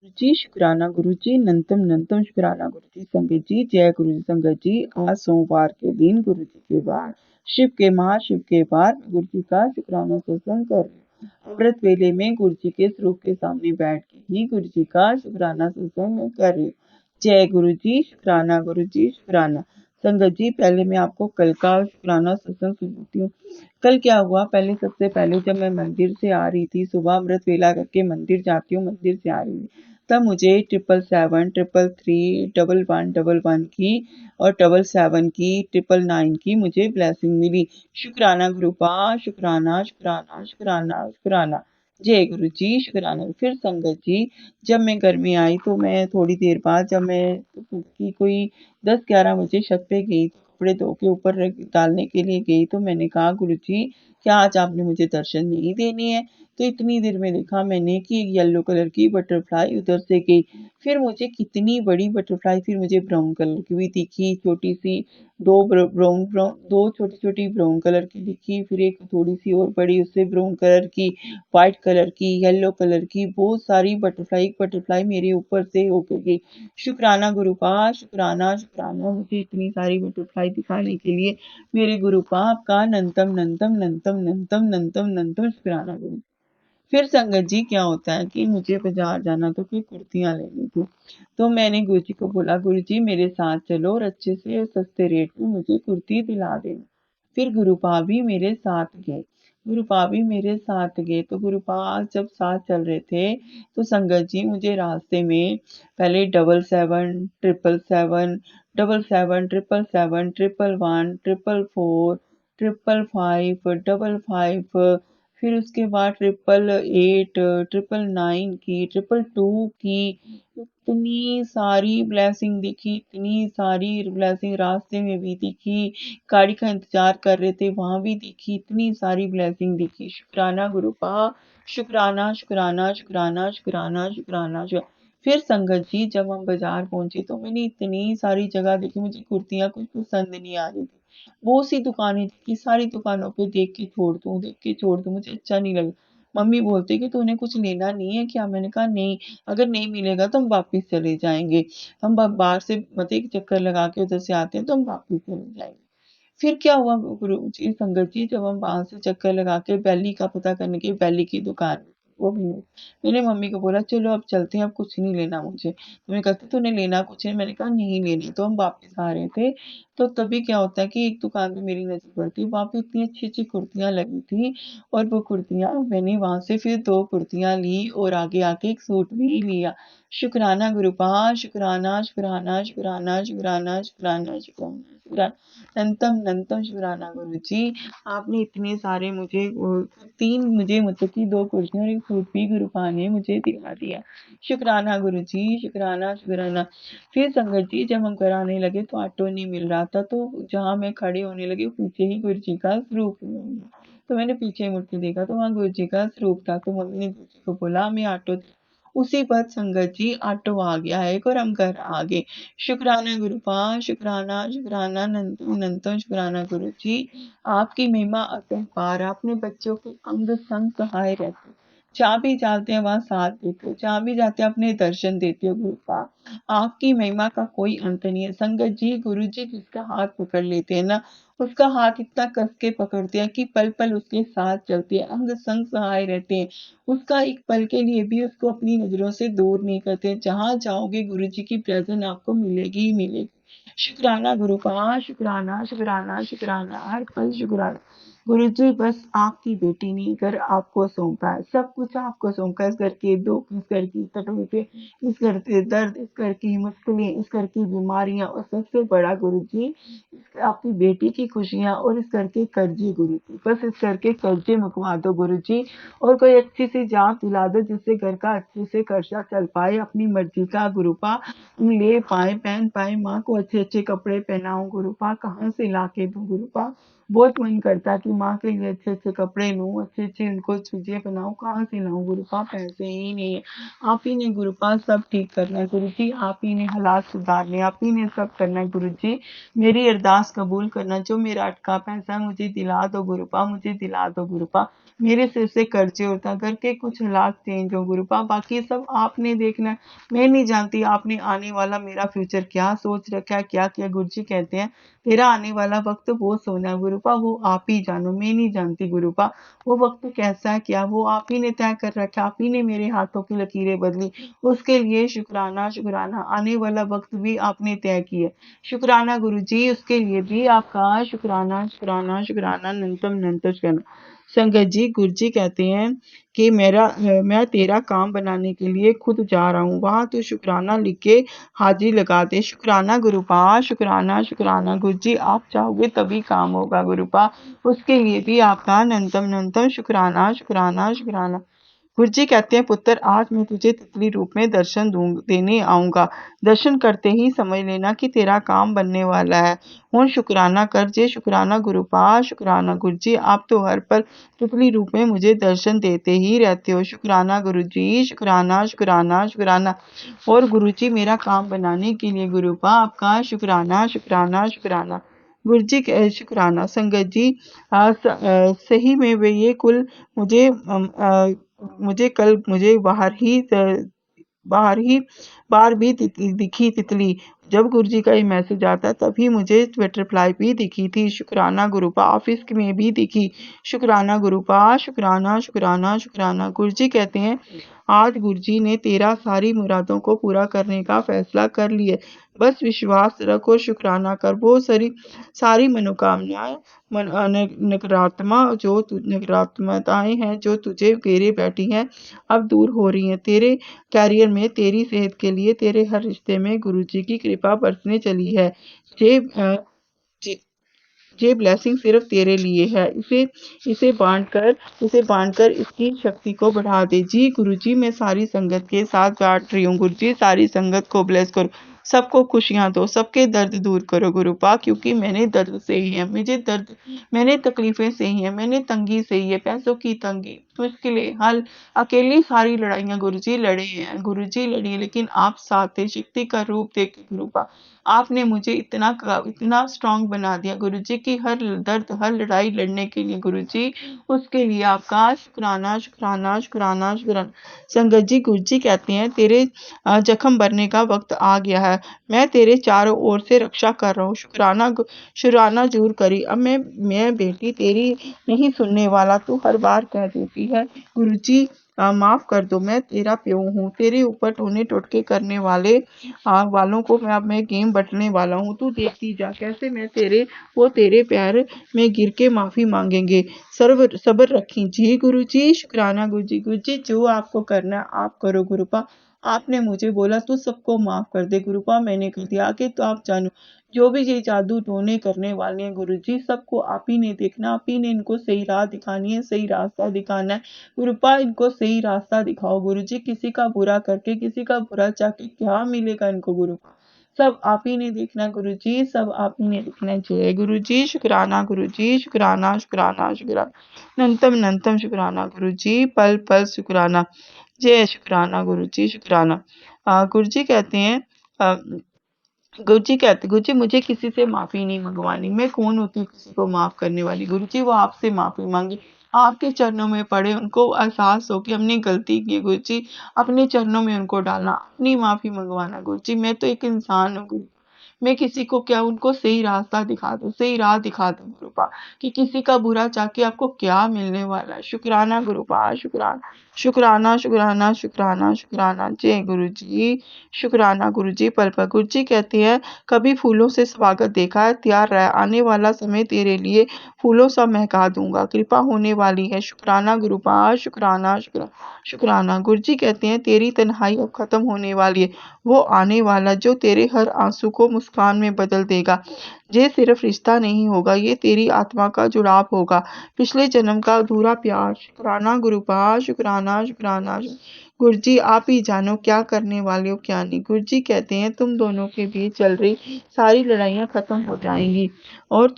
गुरुजी शुक्राना गुरुजी नंतम नंतम शुक्राना गुरुजी संगत जी जय गुरुजी संगत जी। आज सोमवार के दिन गुरुजी के बाद शिव के महाशिव के बाद गुरुजी का शुक्राना सत्संग कर रही हूँ। अमृत वेले में गुरुजी के स्वरूप के सामने बैठ के ही गुरुजी का शुक्राना सत्संग मैं कर रही हूँ। जय गुरुजी शुक्राना गुरुजी शुक्राना। संगत जी पहले मैं आपको कल का शुक्राना सत्संग सुनाती हूँ। कल क्या हुआ, पहले सबसे पहले जब मैं मंदिर से आ रही थी, सुबह अमृत वेला करके मंदिर जाती हूँ, मंदिर से आ रही थी तब मुझे 777 333 1111 की और 777 की 999 की मुझे ब्लेसिंग मिली। शुक्राना गुरुपा, शुक्राना शुक्राना शुक्राना शुक्राना। जय गुरु जी शुक्राना। फिर संगत जी जब मैं घर में आई तो मैं थोड़ी देर बाद जब मैं की कोई 10-11 बजे छत पे गई तो कपड़े धो के ऊपर डालने के लिए गई तो मैंने कहा गुरु जी क्या आज आपने मुझे दर्शन नहीं देने हैं। तो इतनी देर में देखा मैंने कि एक येलो कलर की बटरफ्लाई उधर से गई। फिर मुझे कितनी बड़ी बटरफ्लाई, फिर मुझे ब्राउन कलर की भी दिखी, छोटी सी दो छोटी छोटी ब्राउन कलर की दिखी, फिर एक थोड़ी सी और बड़ी उससे ब्राउन कलर की, व्हाइट कलर की, येलो कलर की, बहुत सारी बटरफ्लाई मेरे ऊपर से होके गई। शुक्राना गुरु का, शुक्राना शुक्राना मुझे इतनी सारी बटरफ्लाई दिखाने के लिए मेरे गुरु पाप का नंतम नंतम नंतम नंतम नंतम नंतम शुक्राना गुरु। फिर संगत जी क्या होता है कि मुझे बाजार जाना तो फिर कुर्तियां लेनी थी। तो मैंने गुरु जी को बोला गुरु जी मेरे साथ चलो और अच्छे से सस्ते रेट में मुझे कुर्ती दिला देना। फिर गुरुपा भी मेरे साथ गए। गुरुपा भी मेरे साथ गए तो गुरुपा जब साथ चल रहे थे तो संगत जी मुझे रास्ते में पहले 77 777 777 777 111 444 555 फिर उसके बाद 888 999 की 222 की इतनी सारी ब्लेसिंग दिखी, इतनी सारी ब्लेसिंग रास्ते में भी दिखी, गाड़ी का इंतजार कर रहे थे वहां भी दिखी, इतनी सारी ब्लेसिंग दिखी। शुक्राना गुरुपा, शुक्राना शुक्राना शुक्राना शुक्राना शुक्राना फिर संगत जी जब हम बाजार पहुंचे तो मैंने इतनी सारी जगह देखी, मुझे कुर्तियां कुछ पसंद नहीं आ रही थी। बहुत सी दुकानें थी, सारी दुकानों पे देख के छोड़ दूं, मुझे अच्छा नहीं लगा। मम्मी बोलते कि तूने कुछ लेना नहीं है क्या? मैंने कहा नहीं, अगर नहीं मिलेगा तो हम वापिस चले जाएंगे। हम बाहर से मतलब एक चक्कर लगा के उधर से आते हैं तो हम वापिस चले जाएंगे। फिर क्या हुआ गुरु जी संगत जी जब हम वहां से चक्कर लगा के बेली का पता करने की, बेली की दुकान वो भी नहीं। मैंने मम्मी को बोला चलो अब चलते हैं, अब कुछ नहीं लेना मुझे। तो मैं कहती तूने लेना कुछ है? मैंने कहा नहीं लेनी। तो हम वापस आ रहे थे तो तभी क्या होता है कि एक दुकान पे मेरी नजर पड़ती, वहां पे इतनी अच्छी अच्छी कुर्तियां लगी थी और वो कुर्तियां मैंने वहां से फिर 2 कुर्तियां ली और आगे आके एक सूट भी लिया। शुक्राना गुरुपा, शुक्राना शुक्राना शुक्राना शुक्राना शुक्राना शुक्राना शुक्राना नंतम नंतम शुक्राना गुरु जी। आपने इतने सारे मुझे तीन मुझे मतलब कि 2 कुर्सियां और एक सूट भी गुरुपा ने मुझे दिला दिया। शुक्राना गुरु जी, शुक्राना शुक्राना। फिर संगत जी जब हम घर आने लगे तो ऑटो नहीं मिल रहा था तो जहाँ मैं खड़े होने लगी पीछे ही गुरु जी का स्वरूप तो मैंने पीछे मुड़ के देखा तो वहाँ गुरु जी का स्वरूप था। तो मम्मी ने गुरु जी को बोला हमें ऑटो। उसी पर संगत जी ऑटो आ गया है और हम घर आ गए। शुक्राना गुरुपा, शुक्राना शुक्राना नंतो नंतो शुक्राना गुरु जी। आपकी महिमा अपरंपार, आपने बच्चों के अंग संग सहाय रहते, जहाँ भी जाते हैं वहां साथ देते हो, जहाँ भी जाते हैं अपने दर्शन देते हो गुरुपा। आपकी महिमा का कोई अंत नहीं है। संगत जी गुरु जी जिसका हाथ पकड़ लेते हैं ना, उसका हाथ इतना कस के पकड़ते हैं कि पल पल उसके साथ चलते हैं, अंग संग सहाय रहते हैं, उसका एक पल के लिए भी उसको अपनी नजरों से दूर नहीं करते। जहां जाओगे गुरु जी की प्रेजेंस आपको मिलेगी ही मिलेगी। शुक्राना गुरु का, शुक्राना शुक्राना शुक्राना हर पल शुक्राना। गुरु जी बस आपकी बेटी ने घर आपको सौंपा है, सब कुछ आपको सौंपा है। इस घर के दुख, इस घर की तकलीफें, इस घर के दर्द, इस घर की मुश्किलें, इस घर की बीमारियां और सबसे बड़ा गुरु जी आपकी बेटी की खुशियां और इस घर के कर्जे गुरु जी। बस इस घर के कर्जे मुकवा दो गुरु जी और कोई अच्छी सी जान दिला दो जिससे घर का अच्छे से खर्चा चल पाए, अपनी मर्जी का गुरुपा ले पाए, पहन पाए, माँ को अच्छे अच्छे कपड़े पहनाऊं गुरुपा, कहाँ से ला के दूं गुरुपा। बहुत मन करता है कि माँ के लिए अच्छे अच्छे कपड़े लूँ, अच्छी अच्छी उनको चीजें बनाऊँ, कहाँ से लाऊं गुरुपा, पैसे ही नहीं है। आप ही ने गुरुपा सब ठीक करना है गुरु जी, आप ही ने हालात सुधारने, आप ही ने सब करना है गुरु जी। मेरी अरदास कबूल करना, जो मेरा अटका पैसा मुझे दिला दो गुरुपा, मुझे दिला दो गुरुपा। मेरे सिर से कर्जे उठा करके कुछ हालात चेंज हो गुरुपा, बाकी सब आपने देखना है। मैं नहीं जानती आपने आने वाला मेरा फ्यूचर क्या सोच रखा है, क्या किया। गुरुजी कहते हैं तेरा आने वाला वक्त वो सोना है गुरुपा, वो आप ही जानो, मैं नहीं जानती गुरुपा। वो वक्त कैसा है क्या, वो आप ही ने तय कर रखा, आप ही ने मेरे हाथों की लकीरें बदली। उसके लिए शुक्राना शुक्राना, आने वाला वक्त भी आपने तय किया। शुक्राना गुरुजी, उसके लिए भी आपका शुक्राना शुक्राना शुक्राना, नंतम नंतम शुक्राना। संगत जी, गुरुजी कहते हैं कि मैं तेरा काम बनाने के लिए खुद जा रहा हूँ, वहां तो शुक्राना लिख के हाजिरी लगा दे। शुक्राना गुरुपा, शुक्राना शुक्राना। गुरुजी आप चाहोगे तभी काम होगा गुरुपा, उसके लिए भी आपका नंतम नंतम शुक्राना शुक्राना शुक्राना। गुरुजी कहते हैं पुत्र, आज मैं तुझे तितली रूप में दर्शन देने आऊंगा। दर्शन करते ही समझ लेना कि तेरा काम बनने वाला है। हुण शुक्राना कर जे। शुक्राना गुरुपा, शुक्राना गुरुजी, आप तो हर पल तितली रूप में मुझे दर्शन देते ही रहते हो। शुक्राना गुरुजी, शुक्राना शुक्राना शुक्राना। और गुरुजी मेरा काम बनाने के लिए गुरुपा आपका शुक्राना शुक्राना शुक्राना। गुरुजी शुक्राना। संगत जी, सही में वे ये कुल मुझे मुझे बाहर ही बार भी दिखी तितली। जब गुरुजी का ये मैसेज आता तभी मुझे बटरफ्लाई भी दिखी थी। शुक्राना गुरुपा, ऑफिस में भी दिखी। शुक्राना गुरुपा, शुक्राना शुक्राना शुक्राना। गुरुजी कहते हैं आज गुरुजी ने तेरा सारी मुरादों को पूरा करने का फैसला कर लिया। बस विश्वास रख और शुक्राना कर। वो सारी मनोकामनाएं नकारात्मकताएं हैं जो तुझे घेरे बैठी हैं, अब दूर हो रही हैं। तेरे करियर में, तेरी सेहत के लिए, तेरे हर रिश्ते में गुरुजी की कृपा बरसने चली है। ये ये ये ब्लेसिंग सिर्फ तेरे लिए है। इसे बांटकर इसकी शक्ति को बढ़ा दे। जी गुरुजी, मैं सारी संगत के साथ बांट रही हूँ गुरुजी, सारी संगत को ब्लेस करो, सबको खुशियां दो, सबके दर्द दूर करो गुरुपा, क्योंकि मैंने दर्द से ही है, मैंने तकलीफें से ही है, मैंने तंगी से ही है, पैसों की तंगी, मुश्किलें हल, अकेली सारी लड़ाइयां गुरुजी लड़े हैं, गुरुजी लड़ी है, लेकिन आप साथ थे। शक्ति का रूप देके गुरुपा आपने मुझे इतना स्ट्रांग बना दिया गुरुजी की हर दर्द, हर लड़ाई लड़ने के लिए गुरुजी, उसके लिए आपका शुक्राना शुक्राना शुक्राना शुक्राना। संगत जी, गुरुजी कहते हैं तेरे जख्म भरने का वक्त आ गया है, मैं तेरे चारों ओर से रक्षा कर रहा हूँ। शुक्राना जरूर करी। अब मैं बेटी तेरी नहीं सुनने वाला तू हर बार कह देती है गुरुजी माफ कर दो, मैं तेरा प्यो हूँ। तेरे ऊपर टोने टोटके करने वालों को मैं गेम बटने वाला हूँ। तू देखती जा कैसे वो तेरे पैर में गिर के माफी मांगेंगे। सब्र रखी। जी गुरुजी, शुक्राना गुरुजी। गुरुजी जो आपको करना आप करो गुरुपा, आपने मुझे बोला तू सबको माफ कर दे गुरुपा, मैंने कर दिया। आगे तो आप जानो, जो भी ये जादू टोने करने वाले हैं गुरुजी, सबको आप ही ने देखना, आप ही ने इनको सही राह दिखानी है, सही रास्ता दिखाना है गुरुपा, इनको सही रास्ता दिखाओ गुरुजी। किसी का बुरा करके, किसी का बुरा चाह के क्या मिलेगा इनको गुरुपा, सब आप ही ने देखना गुरुजी, सब आप ही ने देखना। जय गुरुजी, शुक्राना गुरुजी, शुक्राना शुक्राना शुक्राना, नंतम नंतम शुक्राना गुरुजी, पल पल शुक्राना। जय शुक्राना गुरुजी, शुक्राना। गुरुजी कहते हैं गुरुजी मुझे किसी से माफी नहीं मंगवानी, मैं कौन होती हूँ किसी को माफ करने वाली। गुरुजी वो आपसे माफी मांगे, आपके चरणों में पड़े, उनको एहसास हो कि हमने गलती की। गुरुजी अपने चरणों में उनको डालना, अपनी माफी मंगवाना। गुरुजी मैं तो एक इंसान हूँ गुरु, मैं किसी को क्या, उनको सही रास्ता दिखा दो, सही राह दिखा दो गुरुपा, कि किसी का बुरा चाह के आपको क्या मिलने वाला है। शुक्राना गुरुपा, शुक्राना शुक्राना शुक्राना शुक्राना शुक्राना। जय गुरुजी, शुक्राना गुरुजी, पल पल। गुरुजी कहते हैं कभी फूलों से स्वागत देखा है, तैयार रह, आने वाला समय तेरे लिए फूलों सा महका दूंगा, कृपा होने वाली है। शुक्राना गुरुपा, शुक्राना शुक्राना शुक्राना। गुरुजी कहते हैं तेरी तन्हाई अब खत्म होने वाली है, वो आने वाला जो तेरे हर आंसू को मुस्कान में बदल देगा। ये सिर्फ रिश्ता नहीं होगा, ये तेरी आत्मा का जुड़ाव होगा, पिछले जन्म का अधूरा प्यार। शुक्राना गुरुपा, शुक्राना शुक्राना। गुरुजी आप ही जानो क्या करने वाले हो क्या नहीं। गुरुजी कहते हैं तुम दोनों के बीच चल रही सारी लड़ाइयाँ खत्म हो जाएंगी और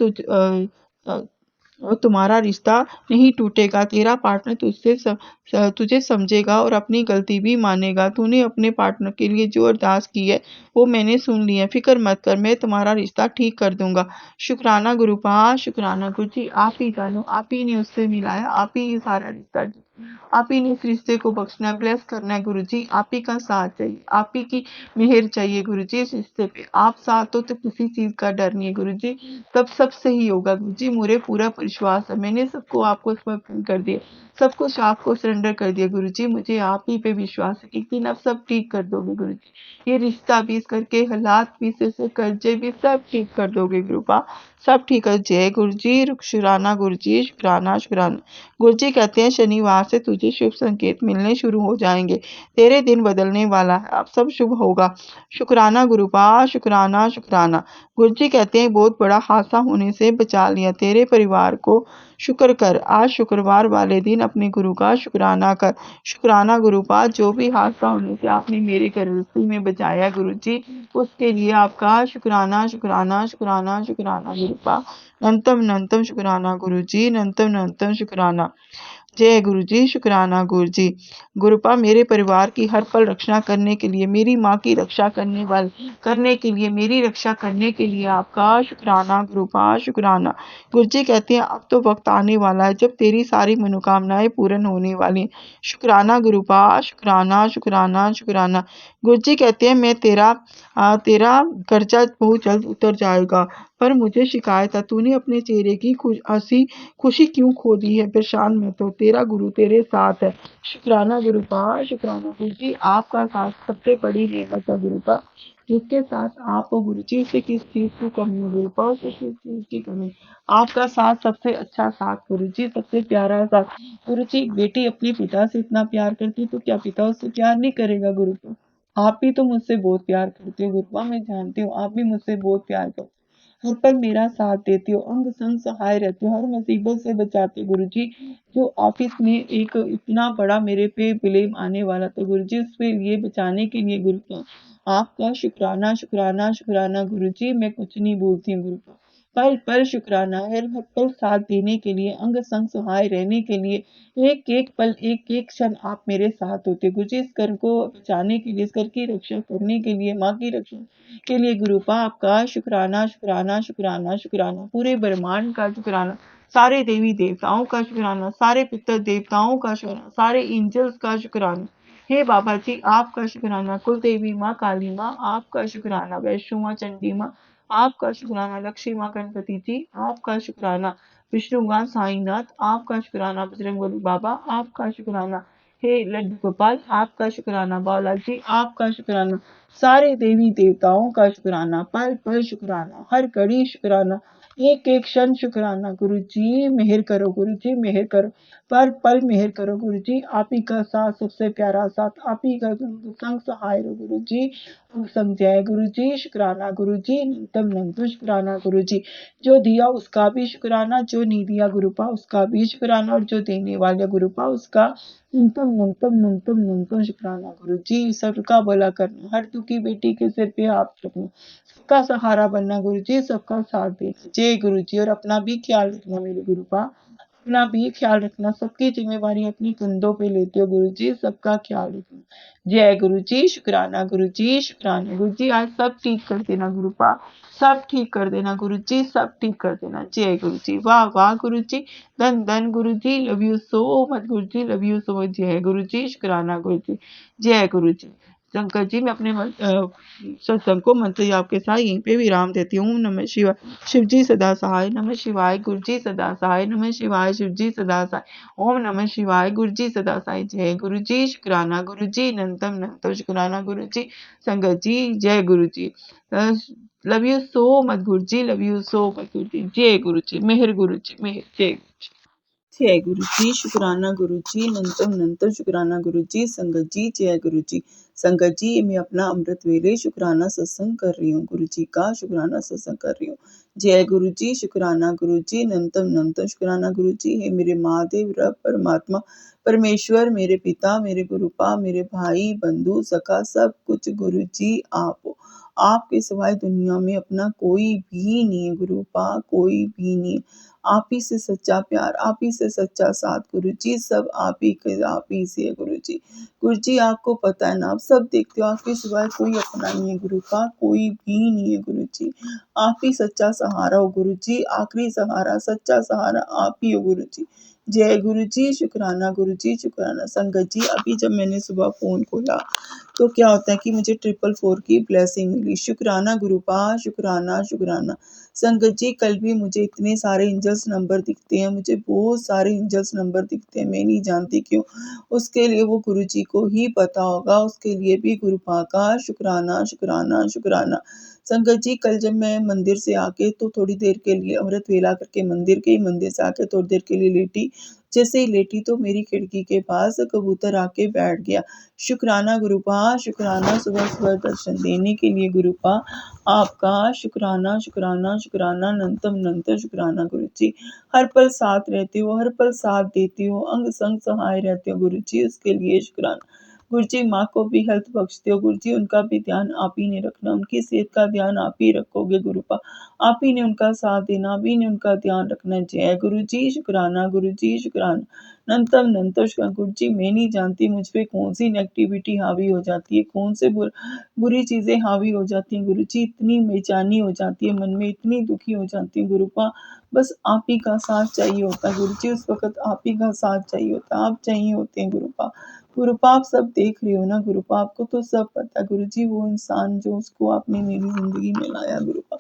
और तुम्हारा रिश्ता नहीं टूटेगा। तेरा पार्टनर तुझे समझेगा और अपनी गलती भी मानेगा। तूने अपने पार्टनर के लिए जो अरदास की है वो मैंने सुन ली है। फिक्र मत कर, मैं तुम्हारा रिश्ता ठीक कर दूंगा। शुक्राना गुरुपा, शुक्राना गुरु जी। आप ही जानो, आप ही ने उससे मिलाया, आप ही ये सारा रिश्ता, आप ही ने इस रिश्ते को बख्शना है, ब्लेस करना है गुरु जी। आप ही का साथ चाहिए, आप ही की मेहर चाहिए गुरु जी इस रिश्ते पे। आप साथ हो तो किसी चीज का डर नहीं है गुरु जी। तब सब सही होगा गुरु जी, मुझे पूरा विश्वास है। मैंने सबको आपको समर्पण कर दिया, सब कुछ आपको सरेंडर कर दिया गुरु जी। मुझे आप ही पे विश्वास है, एक दिन आप सब ठीक कर दोगे गुरु जी। ये रिश्ता भी, इस करके हालात भी, से कर्जे भी सब ठीक कर दोगे गुरुपा, सब ठीक है। जय गुरु जी। शुक्राना गुरु जी, शुक्राना शुक्राना। गुरु जी कहते हैं शनिवार से तुझे शुभ संकेत मिलने शुरू हो जाएंगे। तेरे दिन बदलने वाला है, अब सब शुभ होगा। शुक्राना गुरुपा, शुक्राना शुक्राना। गुरु जी कहते हैं बहुत बड़ा हादसा होने से बचा लिया तेरे परिवार को। शुक्र कर, आज शुक्रवार वाले दिन अपने गुरु का शुक्राना कर। शुक्राना गुरुपा, जो भी हादसा होने से आपने मेरे गृहस्थी में बचाया गुरु जी, उसके लिए आपका शुक्राना शुक्राना शुक्राना शुक्राना गुरुपा। नंतम नंतम शुक्राना गुरु जी, नंतम नंतम शुक्राना। जय गुरु जी, शुक्राना गुरु जी। गुरुपा, मेरे परिवार की हर पल रक्षा करने के लिए, मेरी माँ की रक्षा करने के लिए, मेरी रक्षा करने के लिए आपका शुक्राना गुरुपा, शुक्राना। गुरु जी कहते हैं अब तो वक्त आने वाला है जब तेरी सारी मनोकामनाएं पूर्ण होने वाली हैं। शुक्राना गुरुपा, शुक्राना शुक्राना शुक्राना। गुरु जी कहते हैं मैं तेरा कर्जा बहुत जल्द उतर जाएगा। पर मुझे शिकायत है, तूने अपने चेहरे की खुशी क्यों खो दी है? परेशान मत हो, तेरा गुरु तेरे साथ है। शुक्राना गुरुपा, शुक्राना गुरु जी। आपका साथ सबसे बड़ी नेमत है गुरुपा। जिसके साथ आप हो गुरु जी, उसे किस चीज की कमी है गुरुपा, उसे किस चीज की कमी। आपका साथ सबसे अच्छा साथ गुरु जी, सबसे प्यारा साथ गुरु जी। एक बेटी अपने पिता से इतना प्यार करती तो क्या पिता उससे प्यार नहीं करेगा गुरुपा? आप भी तो मुझसे बहुत प्यार करते हो गुरुपा, मैं जानती हूँ आप भी मुझसे बहुत प्यार करते हो। हर पल मेरा साथ देते हो, अंग संग सहाय रहते हो, हर मुसीबत से बचाते हो गुरु जी। जो ऑफिस में एक इतना बड़ा मेरे पे ब्लेम आने वाला था गुरु जी, उसके लिए बचाने के लिए गुरु का आपका शुक्राना शुक्राना शुक्राना गुरु जी। मैं कुछ नहीं बोलती हूँ गुरु का, पल पल शुक्राना है, हर पल साथ देने के लिए, अंग संग सहाय रहने के लिए, एक एक पल, एक एक क्षण आप मेरे साथ होते गुरु जी। इस घर को बचाने के लिए, इस घर की रक्षा करने के लिए, माँ की रक्षा के लिए गुरुपा आपका शुक्राना शुक्राना शुक्राना शुक्राना। पूरे ब्रह्मांड का शुक्राना, सारे देवी देवताओं का शुक्राना, सारे पितर देवताओं का शुक्राना, सारे एंजल्स का शुक्राना। हे बाबा जी, आपका शुक्राना। कुल देवी माँ काली माँ आपका शुक्राना। वैष्णो माँ चंडी माँ आपका शुक्राना। लक्ष्मी माँ गणपति जी आपका शुक्राना। विष्णु माँ साईनाथ आपका शुक्राना। बजरंगबली बाबा आपका शुक्राना। हे लड्डू गोपाल आपका शुक्राना। बालाजी आपका शुक्राना। सारे देवी देवताओं का शुक्राना, पल पल शुक्राना, हर घड़ी शुक्राना, एक एक क्षण शुक्राना गुरु जी। मेहर करो गुरु जी, मेहर करो, पल पल मेहर करो गुरु जी। आप ही का साथ सबसे प्यारा साथ, आप ही का संग सहाय हो गुरु जी। संग जय गुरु जी, शुक्राना गुरु जी, नंतम नंतम शुक्राना गुरु जी। जो दिया उसका भी शुक्राना, जो नहीं दिया गुरुपा उसका भी शुक्राना, और जो देने वाले गुरुपा उसका न्यूनतम न्यूनतम न्यूनतम न्यूनतम शुक्राना गुरु जी। सबका भला करना, हर दुखी बेटी के सिर पे हाथ रखना, सबका सहारा बनना गुरु जी, सबका साथ देना। जय गुरु जी। और अपना भी ख्याल रखना मेरे गुरुपा, अपना भी ख्याल रखना, सबकी जिम्मेवारी अपनी कंधों पे लेते हो गुरु जी, सबका ख्याल रखना। जय गुरु जी, शुक्राना गुरु जी, शुक्राना गुरु जी। आज सब ठीक कर देना गुरुपा, सब ठीक कर देना गुरु जी, सब ठीक कर देना। जय गुरु जी। वाह वाह गुरु जी, धन धन गुरु जी, love you so much Guru ji, love you so much. जय गुरु जी, शुक्राना गुरु जी, जय गुरु जी। शंकर जी, मैं अपने सत्संग को मंत्र जाप के साथ यहीं पे विराम देती हूँ। नमः शिवाय। शिव जी सदा सहाय। नमः शिवाय। गुरु जी सदा सहाय। नमः शिवाय। शिव जी सदा सहाय। ओम नमः शिवाय। गुरु जी सदा सहाय। जय गुरु जी, शुक्राना गुरु जी, नंतम नंतम शुक्राना गुरु जी। संगत जी, जय गुरु जी। Love you so much Guru ji, love you so much गुरु जी। जय गुरु जी, मेहर गुरु जी, मेहर। जय गुरु जी। जय गुरु जी, शुक्राना गुरु जी, नंतम नंतम शुक्राना गुरु जी। संगत जी, जय गुरु जी। संगत जी, मैं अपना अमृत वेले शुक्राना सत्संग कर रही हूँ, गुरु जी का शुक्राना सत्संग कर रही हूँ। जय गुरु जी, शुक्राना गुरु जी, नंतम नंतम शुक्राना गुरु जी। हे मेरे महादेव, रब, परमात्मा, परमेश्वर, मेरे पिता, मेरे गुरुपा, मेरे भाई बंधु सखा, सब कुछ गुरु जी आप हो। आपके सिवाय दुनिया में अपना कोई भी नहीं है गुरुपा, कोई भी नहीं। आप ही से सच्चा प्यार, आप ही से सच्चा साथ गुरु जी, सब आप ही से है गुरु जी। गुरु जी आपको पता है ना, आप सब देखते हो, आपके सिवाय कोई अपना नहीं है गुरुपा, कोई भी नहीं है गुरु जी। आप ही सच्चा सहारा हो गुरु जी, आखिरी सहारा, सच्चा सहारा आप ही हो गुरु जी। जय गुरु जी, शुक्राना। संगत जी, अभी जब मैंने सुबह फ़ोन खोला, तो क्या होता है कि मुझे 444 की ब्लेसिंग मिली। शुक्राना गुरुपा, शुक्राना, शुक्राना। संगत जी, कल भी मुझे इतने सारे एंजल्स नंबर दिखते हैं, मुझे बहुत सारे एंजल्स नंबर दिखते हैं, मैं नहीं जानती क्यों? उसके लिए वो गुरु जी को ही पता होगा, उसके लिए भी गुरुपा का शुक्राना, शुक्राना, शुक्राना। संगत जी, कल जब मैं मंदिर से आके तो थोड़ी देर के लिए अमृत वेला करके मंदिर से आके थोड़ी देर के लिए लेटी। जैसे ही लेटी तो मेरी खिड़की के पास कबूतर आके बैठ गया। शुक्राना गुरुपा, शुक्राना सुबह-सुबह दर्शन देने के लिए गुरुपा, आपका शुक्राना, शुक्राना, शुक्राना, अनंतम शुक्राना गुरु जी। हर पल साथ रहते हो, हर पल साथ देते हो, अंग-संग सहाय रहते हो गुरु जी, उसके लिए शुक्राना। गुरु जी, माँ को भी हेल्थ बख्शते हो गुरु जी, उनका भी ध्यान आप ही ने रखना, उनकी सेहत का ध्यान आप ही रखोगे गुरुपा। आप ही ने उनका साथ देना, आप ही ने उनका ध्यान रखना। जय गुरु जी, शुक्राना गुरु जी, शुक्राना। अनंतम शुक्राना गुरु जी, मैं नहीं जानती मुझ पे कौन-सी नेगेटिविटी हावी हो जाती है, कौन से बुरी चीज़ें हावी हो जाती हैं गुरु जी, इतनी बेचैनी हो जाती है मन में, इतनी दुखी हो जाती हूँ गुरुपा, बस आप ही का साथ चाहिए होता है गुरु जी, उस वक़्त आप ही का साथ चाहिए होता है, आप चाहिए होते हैं गुरुपा। गुरुपा आप सब देख रहे हो ना गुरुपा, आपको तो सब पता है गुरु जी, वो इंसान जो उसको आपने मेरी ज़िंदगी में लाया गुरुपा,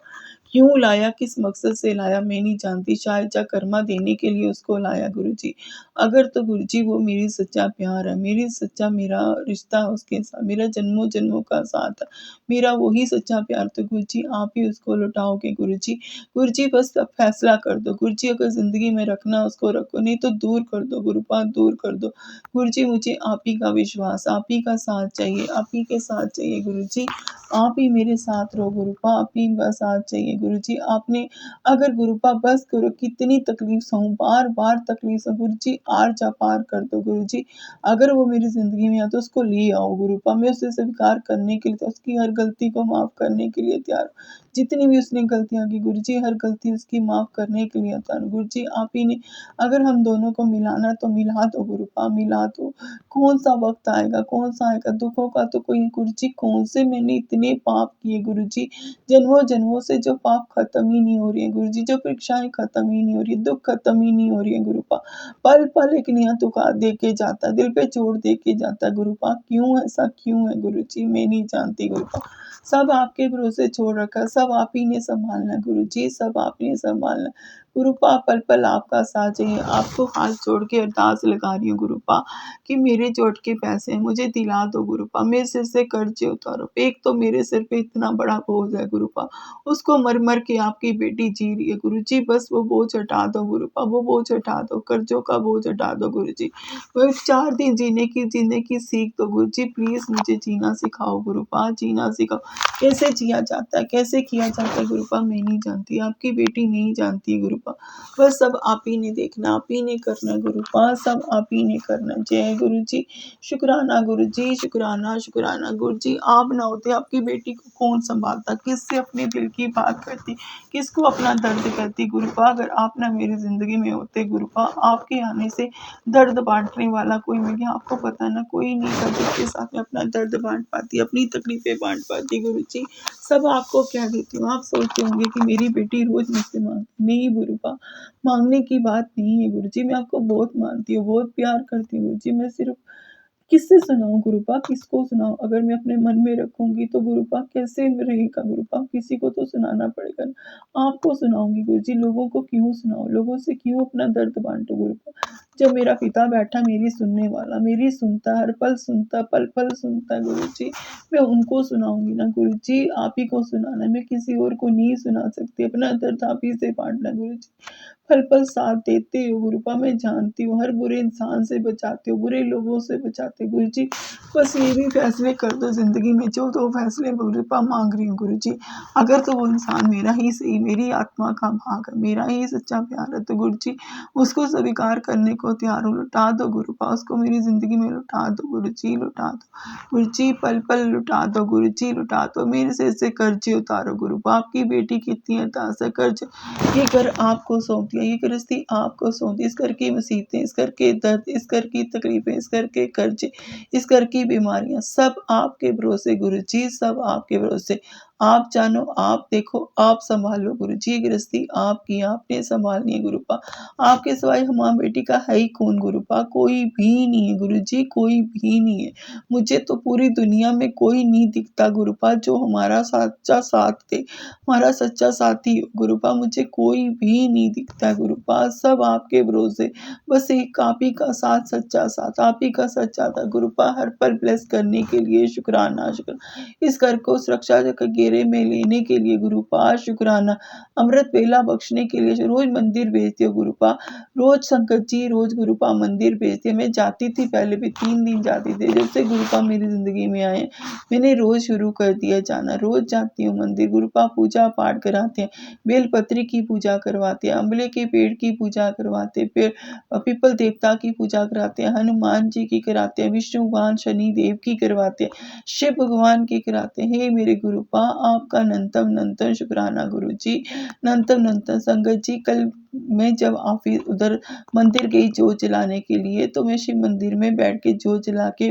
क्यों लाया, किस मकसद से लाया मैं नहीं जानती, शायद कर्मा देने के लिए उसको लाया गुरु जी। अगर तो गुरु जी वो मेरी सच्चा प्यार है, मेरा रिश्ता है उसके साथ, मेरा जन्मों-जन्मों का साथ है, मेरा वही सच्चा प्यार तो गुरु जी आप ही उसको लौटाओगे गुरु जी। गुरु जी बस अब फैसला कर दो, गुरु जी अगर ज़िंदगी में रखना है उसको रखो, नहीं तो दूर कर दो गुरुपा, दूर कर दो। गुरु जी मुझे आप ही का विश्वास, आप ही का साथ चाहिए, आप ही के साथ चाहिए गुरु जी। आप ही मेरे साथ रहो गुरुपा, आप ही का साथ चाहिए गुरु जी। आपने अगर गुरुपा बस करो, कितनी तकलीफ सहूँ, बार-बार तकलीफ सहूँ गुरु जी, आर जा पार कर दो गुरु जी। अगर वो मेरी ज़िंदगी में आए तो उसको ले आओ गुरुपा, मैं उसे स्वीकार करने के लिए, उसकी हर गलती को माफ़ करने के लिए तैयार हूँ। जितनी भी उसने गलतियाँ की गुरु जी, हर गलती उसकी माफ़ करने के लिए तैयार हूँ। गुरु जी आप ही ने अगर हम दोनों को मिलाना है तो मिला दो गुरुपा, मिला दो। कौन-सा वक़्त आएगा, कौन-सा आएगा, दुखों का तो कोई गुरु जी, कौन से मैंने इतने पाप किए गुरु जी, जन्मों-जन्मों से जो पाप खत्म ही नहीं हो रही है गुरु जी, जो परीक्षाएँ खत्म ही नहीं हो रही है, दुःख खत्म ही नहीं हो रही है गुरुपा। पल-पल एक नया दुखा दे के जाता है, दिल पे चोट दे के जाता है गुरुपा, क्यों ऐसा क्यों है गुरु जी, मैं नहीं जानती गुरुपा। सब आपके भरोसे छोड़ रखा है, सब आप ही ने सँभालना है गुरु जी, सब आप ही ने सँभालना है। गुरुपा पल-पल आपका साथ चाहिए, आपको हाथ जोड़ के अरदास लगा रही हूँ गुरुपा, कि मेरे जो अटके पैसे हैं मुझे दिला दो गुरुपा, मेरे सिर से कर्ज़े उतारो। एक तो मेरे सिर पे इतना बड़ा बोझ है गुरुपा, उसको मर-मर के आपकी बेटी जी रही है गुरु जी, बस वो बोझ हटा दो गुरुपा, वो बोझ हटा दो, कर्ज़ों का बोझ हटा दो गुरु जी। वो 4 दिन जीने की सीख दो गुरु जी, प्लीज़ मुझे जीना सिखाओ गुरुपा, जीना सिखाओ। कैसे जिया जाता है, कैसे किया जाता है गुरुपा, मैं नहीं जानती, आपकी बेटी नहीं जानती गुरुपा। बस सब आप ही ने देखना, आप ही ने करना गुरुपा, सब आप ही ने करना। जय गुरु जी, शुक्राना गुरु जी, शुक्राना, शुक्राना गुरु जी, आप ना होते आपकी बेटी को कौन सँभालता, किससे अपने दिल की बात करती, किसको अपना दर्द कहती गुरुपा, अगर आप ना मेरी ज़िंदगी में होते गुरुपा, आपके आने से दर्द बाँटने वाला कोई मिल गया, आपको पता है ना, कोई नहीं था जिसके साथ में अपना दर्द बाँट पाती, अपनी तकलीफ़ें बाँट पाती गुरु जी। सब आपको कह देती हूँ, आप सोचते होंगे कि मेरी बेटी रोज़ मुझसे माँगती, नहीं गुरुपा, माँगने की बात नहीं है गुरु जी, मैं आपको बहुत मानती हूँ, बहुत प्यार करती हूँ गुरु जी, मैं सिर्फ़ किससे सुनाऊँ गुरुपा, किसको सुनाऊँ? अगर मैं अपने मन में रखूँगी तो गुरुपा कैसे रहेगा गुरुपा? किसी को तो सुनाना पड़ेगा ना। आपको सुनाऊँगी गुरुजी, लोगों को क्यों सुनाऊँ? लोगों से क्यों अपना दर्द बाँटूँ गुरुपा? जब मेरा पिता बैठा मेरी सुनने वाला, मेरी सुनता, हर पल सुनता, पल-पल सुनता है गुरुजी, मैं उनको सुनाऊँगी ना गुरुजी, आप ही को सुनाना है, मैं किसी और को नहीं सुना सकती, अपना दर्द आप ही से बाँटना है गुरुजी। पल-पल साथ देते हो गुरुपा, मैं जानती हूँ, हर बुरे इंसान से बचाते हो, बुरे लोगों से बचाते हो। सकते गुरु जी। बस ये भी फैसले कर दो ज़िंदगी में, जो 2 फैसले गुरुपा माँग रही हूँ गुरु जी। अगर तो वो इंसान मेरा ही सही, मेरी आत्मा का भाग है, मेरा ही सच्चा प्यार है, तो गुरु जी उसको स्वीकार करने को तैयार हूँ। लुटा दो गुरुपा, उसको मेरी ज़िंदगी में लुटा दो गुरु जी, लुटा दो। गुरु जी पल-पल लुटा दो गुरु जी, लुटा दो। मेरे सिर से कर्ज़े उतारो गुरुपा, आपकी बेटी कितनी अरदास है, कर्ज़ ये घर आपको सौंप दिया, ये गृहस्थी आपको सौंप दी। इस घर की मुसीबतें, इस घर के दर्द, इस घर की तकलीफ़ें, इस घर के कर्ज़े, इस घर की बीमारियाँ सब आपके भरोसे गुरु जी, सब आपके भरोसे। आप जानो, आप देखो, आप सँभालो गुरु जी, गृहस्थी आपकी, आपने सँभालनी है गुरुपा। आपके सिवाय माँ बेटी का है ही कौन गुरुपा? कोई भी नहीं है गुरु जी, कोई भी नहीं है। मुझे तो पूरी दुनिया में कोई नहीं दिखता गुरुपा जो हमारा सच्चा साथ दे, हमारा सच्चा साथी हो गुरुपा। मुझे कोई भी नहीं दिखता गुरुपा, सब आपके भरोसे। बस एक आप ही का साथ, सच्चा साथ, आप ही का सच्चा था गुरुपा। हर पल ब्लेस करने के लिए शुक्राना, इस घर को सुरक्षा के घेरे में लेने के लिए गुरुपा शुक्राना। अमृत वेला बख्शने के लिए रोज मंदिर भेजते हो गुरुपा, रोज संकट जी, रोज गुरुपा मंदिर भेजते। मैं जाती थी, पहले भी 3 दिन जाती थी, जब से गुरुपा मेरी जिंदगी में आए मैंने रोज शुरू कर दिया जाना। रोज जाती हूँ मंदिर, गुरुपा पूजा पाठ कराते हैं, बेलपत्री की पूजा करवाते हैं, अमले के पेड़ की पूजा करवाते, फिर पीपल देवता की पूजा कराते हैं, हनुमान जी की कराते हैं, विष्णु भगवान शनि देव की करवाते हैं, शिव भगवान की कराते हैं। हे मेरे गुरुपा, आपका अनंतम शुक्राना गुरु जी, अनंतम संगत जी। कल मैं जब ऑफिस उधर मंदिर गई जोत जलाने के लिए, तो मैं शिव मंदिर में बैठ के जोत जला के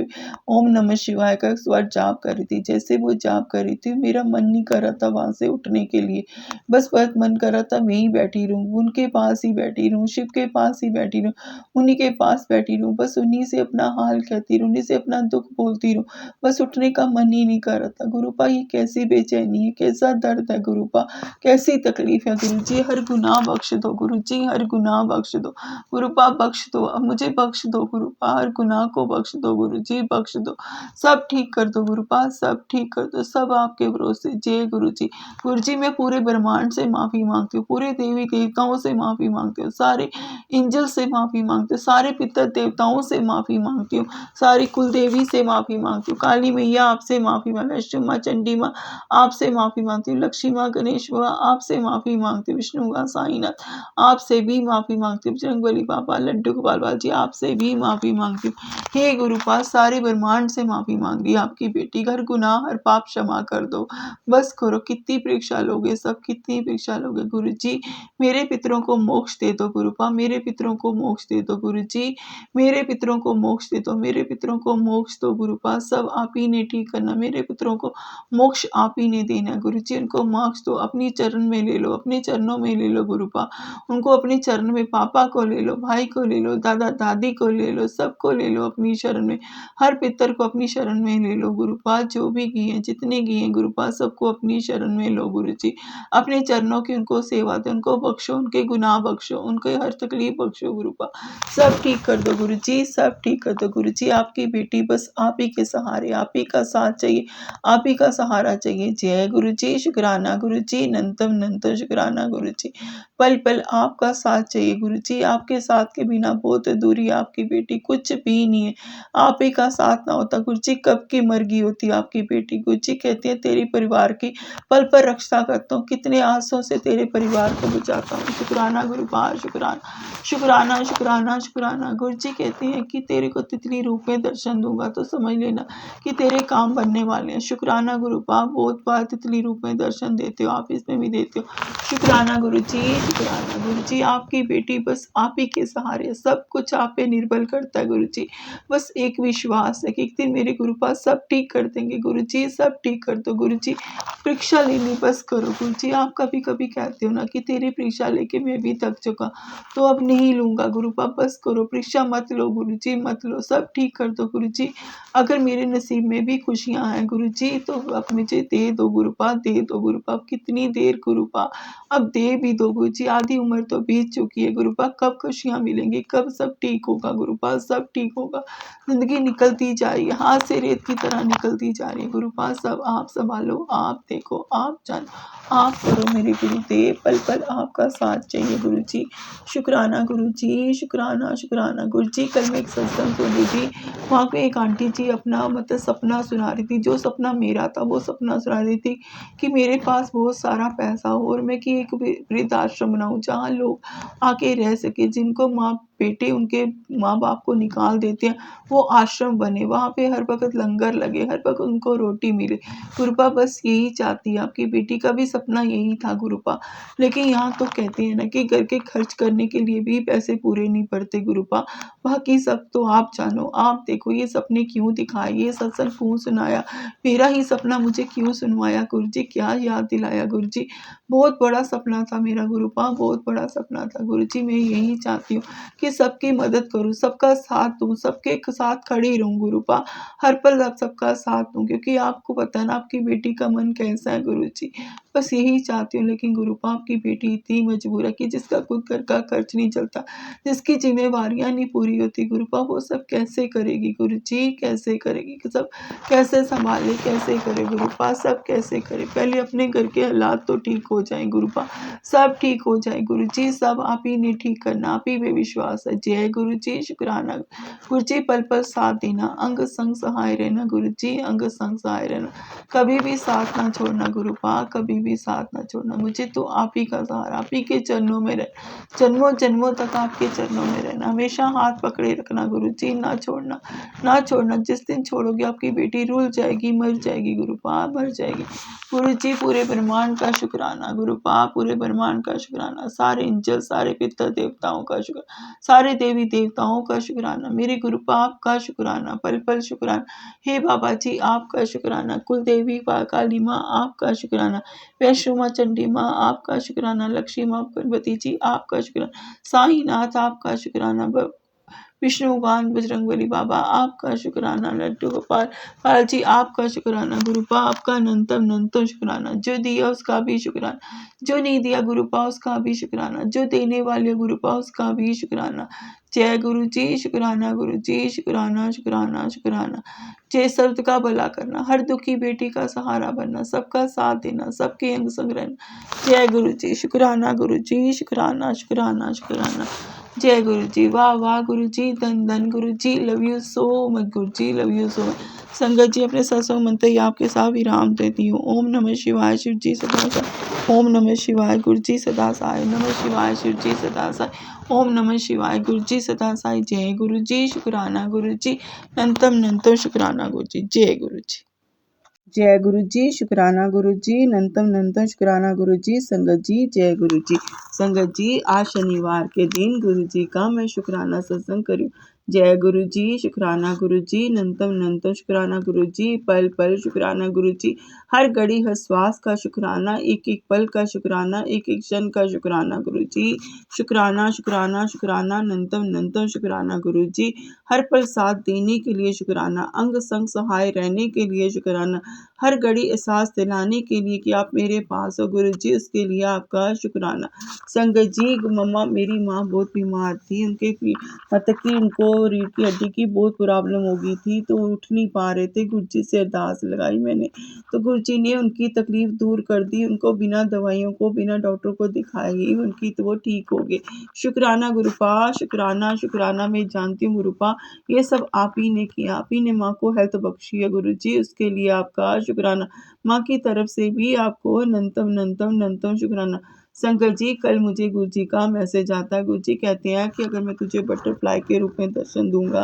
ओम नमः शिवाय का स्वर जाप कर रही थी। जैसे वो जाप कर रही थी, मेरा मन नहीं कर रहा था वहां से उठने के लिए, बस मन कर रहा था मैं ही बैठी रहूं, उनके पास ही बैठी रहूं, शिव के पास ही बैठी रहूं, उन्हीं के पास बैठी रहूं, बस उन्हीं से अपना हाल कहती रहूं, उन्हीं से अपना दुख बोलती रहूं। बस उठने का मन ही नहीं कर रहा था गुरुपा। ये कैसी बेचैनी है, कैसा दर्द है गुरुपा, कैसी तकलीफ है गुरु जी। हर गुनाह बख्श दो गुरु जी, हर गुनाह बख्श दो गुरुपा, बख्श दो, अब मुझे बख्श दो गुरुपा, हर गुनाह को बख्श दो गुरु जी, बख्श दो। सब ठीक कर दो गुरुपा, सब ठीक कर दो, सब आपके भरोसे। जय गुरु जी। गुरु जी मैं पूरे ब्रह्मांड से माफी मांगती हूँ, पूरे देवी देवताओं से माफी मांगती हूँ, सारे एंजल से माफी मांगती हूँ, सारे पितर देवताओं से माफी मांगती हूँ, सारी कुल देवी से माफी मांगती हूँ, काली मैया आपसे माफी मांग, वैष्णो माँ, चंडी माँ आपसे माफी मांगती हूँ, लक्ष्मी माँ, गणेश माँ आपसे माफी मांगती हूँ, विष्णु माँ, साईनाथ आपसे भी माफी मांगती हूँ, बजरंगबली बाबा, लड्डू गोपाल बाबा जी आपसे भी माफी मांगती हूँ। हे गुरुपाल, सारे ब्रह्मांड से माफी मांग रही आपकी बेटी, हर गुनाह हर पाप क्षमा कर दो। बस करो, कितनी परीक्षा लोगे, सब कितनी परीक्षा लोगे गुरु जी। मेरे पितरों को मोक्ष दे दो गुरुपा, मेरे पितरों को मोक्ष दे दो गुरु जी, मेरे पितरों को मोक्ष दे दो, मेरे पितरों को मोक्ष दो गुरुपा। सब आप ही ने ठीक करना, मेरे पितरों को मोक्ष आप ही ने देना गुरु जी। उनको मोक्ष दो, अपनी चरण में ले लो, अपने चरणों में ले लो गुरुपा, उनको अपने चरण में, पापा को ले लो, भाई को ले लो, दादा दादी को ले लो, सबको ले लो अपनी शरण में, हर पितर को अपनी शरण में ले लो गुरुपा। जो भी किए हैं, जितने किए हैं गुरुपा, सबको अपनी शरण में लो गुरु जी। अपने चरणों की उनको सेवा दे, उनको बख्शो, उनके गुनाह बख्शो, उनके हर तकलीफ बख्शो गुरुपा। सब ठीक कर दो गुरु जी, सब ठीक कर दो गुरु जी। आपकी बेटी बस आप ही के सहारे, आप ही का साथ चाहिए, आप ही का सहारा चाहिए। जय गुरु जी, शुक्राना गुरु जी, अनंतम शुक्राना गुरु जी। पल पल आपका साथ चाहिए गुरु जी, आपके साथ के बिना बहुत दूरी, आपकी बेटी कुछ भी नहीं है। आप ही का साथ ना होता गुरु जी, कब की मर गई होती आपकी बेटी। गुरु जी कहते हैं तेरे परिवार की पल पर रक्षा करता हूँ, कितने आंसुओं से तेरे परिवार को बचाता हूँ। शुक्राना गुरुपाल, शुक्राना शुक्राना शुक्राना शुक्राना। गुरु जी कहते हैं कि तेरे को तितली रूप में दर्शन दूंगा, तो समझ लेना कि तेरे काम बनने वाले हैं। शुक्राना गुरुपा, बहुत बार तितली रूप में दर्शन देते हो आप, इसमें भी देते हो। शुक्राना गुरु जी, शुक्राना गुरु जी। आपकी बेटी बस आप ही के सहारे, सब कुछ आप पे निर्भर करता है गुरु जी। बस एक विश्वास है कि एक दिन मेरे गुरुपा सब ठीक कर देंगे गुरु जी, सब ठीक कर दो गुरु जी। परीक्षा लेनी बस करो गुरु जी। आप कभी कभी कहते हो ना कि तेरी परीक्षा लेके मैं भी थक चुका, तो अब नहीं लूंगा गुरुपा, बस करो, परीक्षा मत लो गुरु जी, मत लो, सब ठीक कर दो गुरु जी। अगर मेरे नसीब में भी खुशियां हैं गुरु जी, तो अब मुझे दे दो गुरुपा, दे दो गुरुपा। अब कितनी देर गुरुपा, अब दे भी दो गुरु जी आधी उम्र तो बीत चुकी है गुरुपा, कब खुशियाँ मिलेंगी, कब सब ठीक होगा गुरुपा, सब ठीक होगा। ज़िंदगी निकलती जा रही है, हाथ से रेत की तरह निकलती जा रही है गुरुपा, सब आप सँभालो, आप देखो, आप जानो, आप करो मेरे गुरुदेव, पल-पल आपका साथ चाहिए गुरुजी। शुक्राना गुरुजी, शुक्राना, शुक्राना गुरुजी। कल मैं एक सत्संग सुन रही थी, वहाँ पे एक आंटी जी अपना मतलब सपना सुना रही थी, जो सपना मेरा था वो सपना सुना रही थी कि मेरे पास बहुत सारा पैसा हो और मैं कि एक वृद्धाश्रम बनाऊँ जहाँ लोग आके रह सके, जिनको माँ बेटे उनके माँ-बाप को निकाल देते हैं, वो आश्रम बने, वहाँ पे हर वक़्त लंगर लगे, हर वक़्त उनको रोटी मिले। गुरुपा बस यही चाहती है, आपकी बेटी का भी सपना यही था गुरुपा। लेकिन यहाँ तो कहते हैं ना कि घर के खर्च करने के लिए भी पैसे पूरे नहीं पड़ते गुरुपा। बाकी सब तो आप जानो, आप देखो ये सपने क्यों दिखाए, ये सत्संग क्यों सुनाया, मेरा ही सपना मुझे क्यों सुनवाया गुरुजी, क्या याद दिलाया गुरुजी। बहुत बड़ा सपना था मेरा गुरुपा, बहुत बड़ा सपना था गुरुजी। मैं यही चाहती हूँ कि सबकी मदद करूँ, सबका साथ दूँ, सबके साथ खड़ी रहूँ गुरुपा, हर पल आप सबका साथ दूँ, क्योंकि आपको पता है ना आपकी बेटी का मन कैसा है गुरुजी। बस यही चाहती हूँ, लेकिन गुरुपा आपकी बेटी इतनी मजबूर है कि जिसका खुद घर का खर्च नहीं चलता, जिसकी ज़िम्मेवारियाँ नहीं पूरी होती गुरुपा, वो सब कैसे करेगी गुरुजी, कैसे करेगी? सब कैसे सँभाले, कैसे करे गुरुपा, सब कैसे करे? पहले अपने घर के हालात तो ठीक हो जाएँ गुरुपा, सब ठीक हो जाए गुरुजी, सब आप ही ने ठीक करना, आप ही पे विश्वास है। जय गुरुजी, शुक्राना गुरुजी, पल-पल साथ देना, अंग संग सहाय रहना गुरुजी, अंग संग सहाय रहना। कभी भी साथ ना छोड़ना गुरुपा, कभी भी साथ ना छोड़ना। मुझे तो आप ही का सहारा, आप ही के चरणों में जन्मों-जन्मों तक आपके चरणों में रहना, हमेशा हाथ पकड़े रखना गुरुजी, ना छोड़ना, ना छोड़ना। जिस दिन छोड़ोगे आपकी बेटी रुल जाएगी, मर जाएगी गुरुपा, मर जाएगी। गुरुजी पूरे ब्रह्मांड का शुक्राना गुरुपा, पूरे ब्रह्मांड का शुक्राना, सारे एंजल, सारे पितर देवताओं का शुक्र, सारे देवी देवताओं का शुक्राना, मेरे गुरुपा आपका शुक्राना, पल-पल शुक्राना। हे बाबा जी आपका शुक्राना, कुल देवी काली माँ आपका शुक्राना, वैष्णो माँ, चंडी माँ आपका शुक्राना, लक्ष्मी माँ, पार्वती जी आपका शुक्राना, साईनाथ आपका शुक्राना, विष्णु भगवान, बजरंगबली बाबा आपका शुक्राना, लड्डू गोपाल पाल जी आपका शुक्राना, गुरुपा आपका अनंतम अनंतम शुक्राना, जो दिया उसका भी शुक्राना, जो नहीं दिया गुरुपा उसका भी शुक्राना, जो देने वाले गुरुपा उसका भी शुक्राना। जय गुरु जी, शुक्राना गुरु जी, शुक्राना शुक्राना शुक्राना। जय सर्द का भला करना, हर दुखी बेटी का सहारा बनना, सबका साथ देना, सबके अंग संग रहना। जय गुरु जी, शुक्राना गुरु जी, शुक्राना शुक्राना शुक्राना। जय गुरु जी, वाह वाह गुरु जी, धन धन गुरु जी, love you so much Guru ji, love you so much. संगत जी अपने सत्संग मंत्र ही आपके साथ विराम देती हूँ। ओम नमः शिवाय, शिव जी सदा साई। ओम नमः शिवाय, गुरु जी सदा साई। नमः शिवाय, शिव जी सदा साई। ओम नमः शिवाय, गुरु जी सदा साई। जय गुरु जी, शुक्राना गुरु जी, नंतम नंतम शुक्राना गुरु जी। जय गुरु जी। जय गुरु जी, शुक्राना गुरु जी, नंतम नंतम शुक्राना गुरु जी। संगत जी जय गुरु जी। संगत जी आज शनिवार के दिन गुरु जी का मैं शुक्राना सत्संग करूँ। जय गुरु जी, शुक्राना गुरु जी, नंतम नंतम शुक्राना गुरु जी, पल पल शुक्राना गुरु जी, हर घड़ी हर श्वास का शुक्राना, एक एक पल का शुक्राना, एक एक क्षण का शुक्राना गुरु जी। शुक्राना शुक्राना शुक्राना, नंतम नंतम शुक्राना गुरु जी, हर पल साथ देने के लिए शुक्राना, अंग संग सहाय रहने के लिए शुक्राना, हर घड़ी एहसास दिलाने के लिए कि आप मेरे पास हो गुरु जी, उसके लिए आपका शुक्राना। संगत जी मम्मा मेरी माँ बहुत बीमार थी, उनके मतलब कि उनको रीढ़ की हड्डी की बहुत प्रॉब्लम हो गई थी, तो उठ नहीं पा रहे थे। गुरु जी से अरदास लगाई मैंने, तो गुरु जी ने उनकी तकलीफ दूर कर दी, उनको बिना दवाइयों को बिना डॉक्टर को दिखाए ही उनकी तो वो ठीक हो गए। शुक्राना गुरुपा, शुक्राना शुक्राना। मैं जानती हूँ गुरुपा ये सब आप ही ने किया, आप ही ने माँ को हेल्थ बख्शी है गुरु जी, उसके लिए आपका शुक्राना। माँ की तरफ से भी आपको अनंतम अनंतम अनंतम शुक्राना। शंकर जी कल मुझे गुरु जी का मैसेज आता है, गुरु जी कहते हैं कि अगर मैं तुझे बटरफ्लाई के रूप में दर्शन दूंगा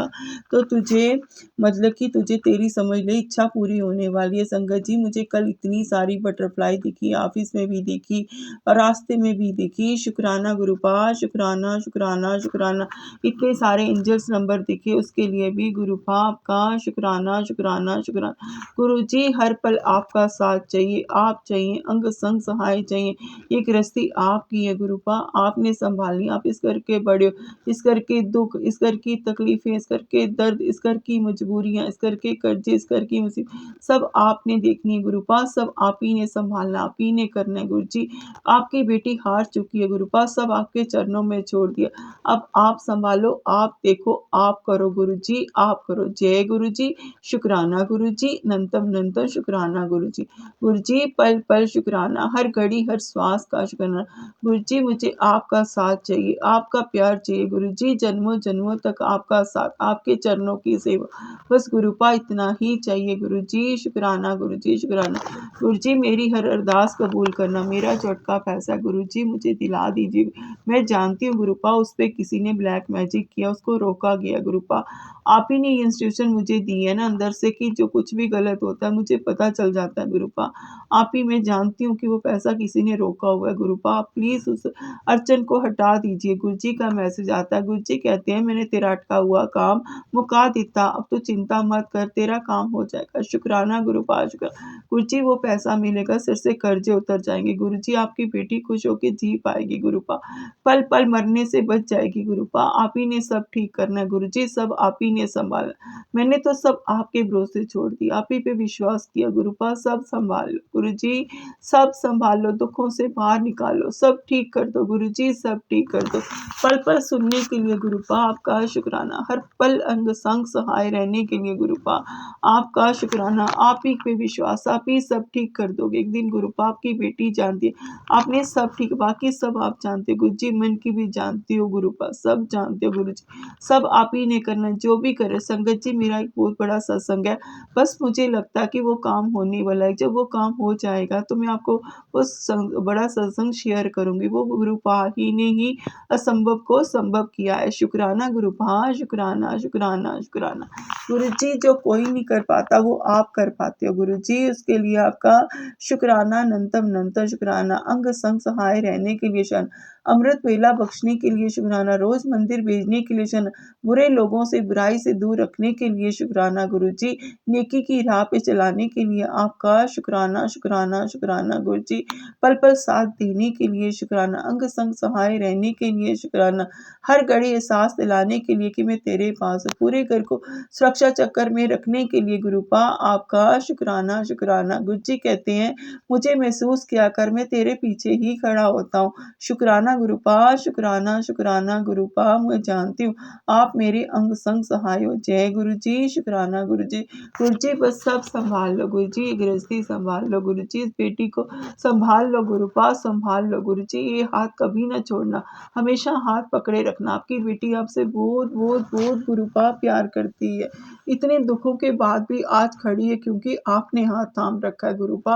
तो तुझे मतलब कि तुझे तेरी समझ ले इच्छा पूरी होने वाली है। संगत जी मुझे कल इतनी सारी बटरफ्लाई दिखी, ऑफिस में भी दिखी और रास्ते में भी दिखी। शुक्राना गुरुपा, शुक्राना शुक्राना शुक्राना। इतने सारे एंजल्स नंबर दिखे, उसके लिए भी गुरुपा आपका शुक्राना शुक्राना शुक्राना। गुरु जी हर पल आपका साथ चाहिए, आप चाहिए, अंग संग सहाय चाहिए। ये गृहस्थी जी आपकी है गुरुपा, आपने संभालनी। आप इस घर के बड़े हो, इस घर के दुख, इस घर की तकलीफें, इस घर के दर्द, इस घर की मजबूरियां, इस घर के कर्जे, इस घर की मुसीबत सब आपने देखनी है गुरुपा, सब आप ही ने संभालना, आप ही ने करना है गुरु जी। आपकी बेटी हार चुकी है गुरुपा, सब आपके चरणों में छोड़ दिया। अब आप संभालो, आप देखो, आप करो गुरु जी, आप करो। जय गुरु जी, शुक्राना गुरु जी, नंतम नंतम शुक्राना गुरु जी। गुरु जी पल पल शुक्राना, हर घड़ी हर श्वास का शुक्राना। गुरु जी मुझे आपका साथ चाहिए, आपका प्यार चाहिए गुरु जी, जन्मों जन्मों तक आपका साथ, आपके चरणों की सेवा, बस गुरुपा इतना ही चाहिए गुरु जी। शुक्राना गुरु जी, शुक्राना गुरु जी। मेरी हर अरदास कबूल करना, मेरा जो अटका पैसा गुरु जी मुझे दिला दीजिए। मैं जानती हूँ गुरुपा उस पे किसी ने ब्लैक मैजिक किया, उसको रोका गया गुरुपा। आप ही ने ये इंस्ट्रक्शन मुझे दी है ना अंदर से कि जो कुछ भी गलत होता है मुझे पता चल जाता है गुरुपा। आप ही मैं जानती हूँ कि वो पैसा किसी ने रोका हुआ है गुरुपा, आप प्लीज़ उस अर्चन को हटा दीजिए। गुरु जी का मैसेज आता है, गुरु जी कहते हैं मैंने तेरा अटका हुआ काम मुका दिता, अब तो चिंता मत कर, तेरा काम हो जाएगा। शुक्राना गुरुपा, शुक्र गुरु जी वो पैसा मिलेगा, सिर से कर्जे उतर जाएंगे गुरु जी, आपकी बेटी खुश होकर जी पाएगी गुरुपा, पल पल मरने से बच जाएगी गुरुपा। आप ही ने सब ठीक करना है गुरु जी, सब आप ही ने संभालना। मैंने तो सब आपके भरोसे छोड़ दिया, आप ही पे विश्वास किया गुरुपा, सब संभाल लो गुरु जी, सब संभाल लो, दुखों से बाहर निकालो, सब ठीक कर दो गुरु जी, सब ठीक कर दो। पल पल सुनने के लिए गुरुपा आपका शुक्राना, हर पल अंग संग सहाय रहने के लिए गुरुपा आपका शुक्राना। आप ही पे विश्वास, आप ही सब ठीक कर दोगे एक दिन गुरुपा। आपकी बेटी जानती है, आपने सब ठीक, बाकी सब आप जानते हो गुरु जी, मन की भी जानती हो गुरुपा, सब जानते हो गुरु जी, सब आप ही ने करना है, जो भी करे। संगत जी मेरा एक बहुत बड़ा सत्संग है, बस मुझे लगता है कि वो काम होने वाला है, जब वो काम हो जाएगा तो मैं आपको बड़ा सत्संग शेयर करूंगी। वो गुरुपा ही ने ही असंभव को संभव किया है। शुक्राना गुरुपा, शुक्राना शुक्राना शुक्राना गुरु जी, जो कोई नहीं कर पाता वो आप कर पाते हो गुरु जी, उसके लिए आपका शुक्राना, नंतम नंतम शुक्राना। अंग संग सहाय रहने के लिए शन, अमृत वेला बख्शने के लिए शुक्राना, रोज मंदिर भेजने के लिए शन, बुरे लोगों से बुराई से दूर रखने के लिए शुक्राना गुरु जी, नेकी की राह पे चलाने के लिए आपका शुक्राना शुक्राना शुक्राना गुरु जी, पल पल साथ देने के लिए शुक्राना, अंग संग सहाय रहने के लिए शुक्राना, हर घड़ी एहसास दिलाने के लिए कि मैं तेरे पास हूँ, पूरे घर को सुरक्षा चक्कर में रखने के लिए गुरुपा आपका शुक्राना शुक्राना। गुरु जी कहते हैं मुझे महसूस किया कर, मैं तेरे पीछे ही खड़ा होता हूँ। शुक्राना गुरुपा, शुक्राना शुक्राना गुरुपा, मैं जानती हूँ आप मेरे अंग संग सहाय हो। जय गुरु जी, शुक्राना गुरु जी। गुरु जी बस सब संभाल लो गुरु जी, गृहस्थी संभाल लो गुरु जी, इस बेटी को संभाल लो गुरुपा, संभाल लो गुरु जी, ये हाथ कभी ना छोड़ना, हमेशा हाथ पकड़े रखना। आपकी बेटी आपसे बहुत बहुत बहुत गुरुपा प्यार करती है, इतने दुखों के बाद भी आज खड़ी है क्योंकि आपने हाथ थाम रखा है गुरुपा।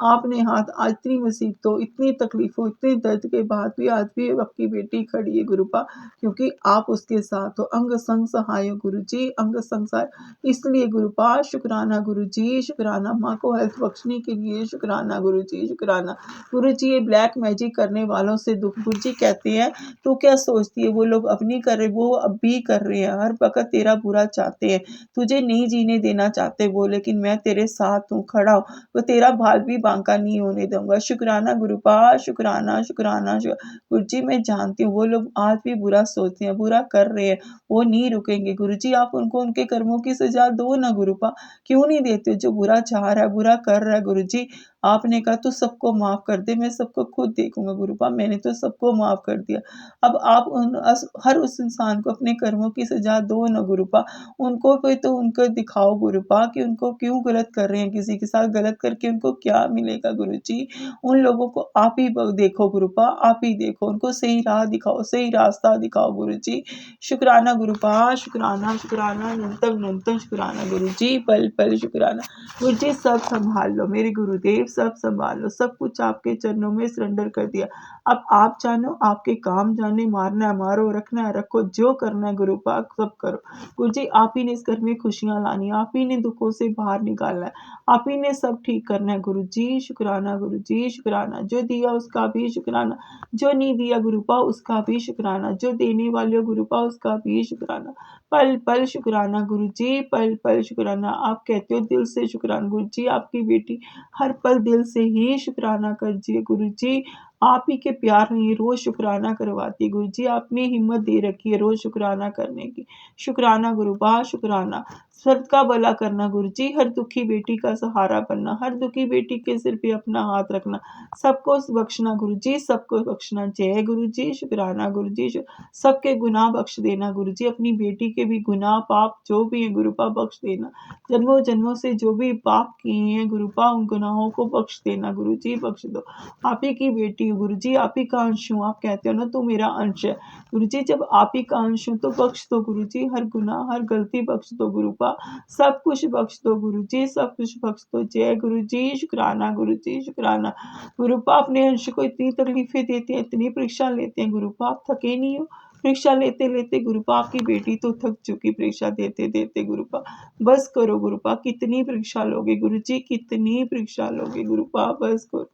आपने हाथ, आज इतनी मुसीबतों, इतनी तकलीफों, इतने दर्द के बाद भी आज भी आपकी बेटी खड़ी है गुरुपा, क्योंकि आप उसके साथ हो। अंग संग सहाय हो गुरु जी, अंग संग सहाय, इसलिए गुरुपा शुक्राना गुरु जी, शुक्राना। माँ को हेल्थ बख्शने के लिए शुक्राना गुरु जी, शुक्राना गुरु जी। ये ब्लैक मैजिक करने वालों से दुख, गुरु जी कहते हैं तो क्या सोचती है, वो लोग अब नहीं कर रहे, वो अब भी कर रहे हैं, हर वक्त तेरा बुरा चाहते हैं, तुझे नहीं जीने देना चाहते वो, लेकिन मैं तेरे साथ हूँ, खड़ा हूँ, वो तेरा भाल भी बांका नहीं होने दूंगा। शुक्राना गुरुपा, शुक्राना शुक्राना गुरु जी, मैं जानती हूँ वो लोग आज भी बुरा सोचते हैं, बुरा कर रहे हैं, वो नहीं रुकेंगे गुरु जी। आप उनको उनके कर्मों की सजा दो ना गुरुपा, क्यों नहीं देते? जो बुरा चाह रहा है, बुरा कर रहा है गुरु जी, आपने कहा तो सबको माफ कर दे, मैं सबको खुद देखूंगा गुरुपा, मैंने तो सबको माफ कर दिया। अब आप हर उस इंसान को अपने कर्मों की सजा दो ना गुरुपा, उनको कोई तो उनको दिखाओ गुरुपा कि उनको क्यों गलत कर रहे हैं, किसी के साथ गलत करके उनको क्या मिलेगा गुरु जी। उन लोगों को आप ही देखो गुरुपा, आप ही देखो, उनको सही राह दिखाओ, सही रास्ता दिखाओ गुरु जी। शुक्राना गुरुपा, शुक्राना शुक्राना, नंतम नंतम शुक्राना गुरु जी, पल पल शुक्राना गुरु जी। सब संभाल लो मेरे गुरुदेव, सब संभाल लो, सब कुछ आपके चरणों में सरेंडर कर दिया। अब आप जानो, आपके काम जाने, मारना है मारो, रखना है रखो, जो करना है गुरुपा सब करो गुरु जी। आप ही ने इस घर में खुशियां लानी, आप ही ने दुखों से बाहर निकालना है, आप ही ने सब ठीक करना है गुरु जी। शुक्राना गुरु जी, शुक्राना। जो दिया उसका भी शुक्राना, जो नहीं दिया गुरुपा उसका भी शुक्राना, जो देने वाले हो गुरुपा उसका भी शुक्राना, पल पल शुक्राना गुरु जी, पल पल शुक्राना। आप कहते हो दिल से शुक्राना गुरु जी, आपकी बेटी हर पल दिल से ही शुक्राना कर जी गुरु जी। आप ही के प्यार ने ये रोज शुक्राना करवाती है गुरु जी। आपने हिम्मत दे रखी है रोज शुक्राना करने की। शुक्राना गुरुपा, शुक्राना। सबका भला करना गुरु जी, हर दुखी बेटी का सहारा बनना, हर दुखी बेटी के सिर पे अपना हाथ रखना, सबको बख्शना गुरु जी, सबको बख्शना। जय गुरु जी, शुक्राना गुरु जी। सबके गुनाह बख्श देना गुरु जी, अपनी बेटी के भी गुनाह पाप जो भी है गुरुपा बख्श देना। जन्मों जन्मों से जो भी पाप किए हैं गुरुपा, उन गुनाहों को बख्श देना गुरु जी, बख्श दो। आप ही की बेटी हूँ गुरु जी, आप ही का अंश हूँ। आप कहते हो ना तू मेरा अंश है गुरु जी, जब आप ही का अंश हूँ तो बख्श दो गुरु जी, हर गुनाह हर गलती बख्श दो गुरुपा, सब कुछ बख्श दो गुरु जी, सब कुछ बख्श दो। जय गुरु जी, शुक्राना गुरु जी, शुक्राना। गुरुपा अपने अंश को इतनी तकलीफें देते हैं, इतनी परीक्षा लेते हैं गुरुपा, आप थके नहीं हो? परीक्षा लेते लेते गुरुपा आपकी बेटी तो थक चुकी परीक्षा देते देते गुरुपा। बस करो गुरुपा, कितनी परीक्षा लोगे गुरु जी, कितनी परीक्षा लोगे गुरुपा, बस करो।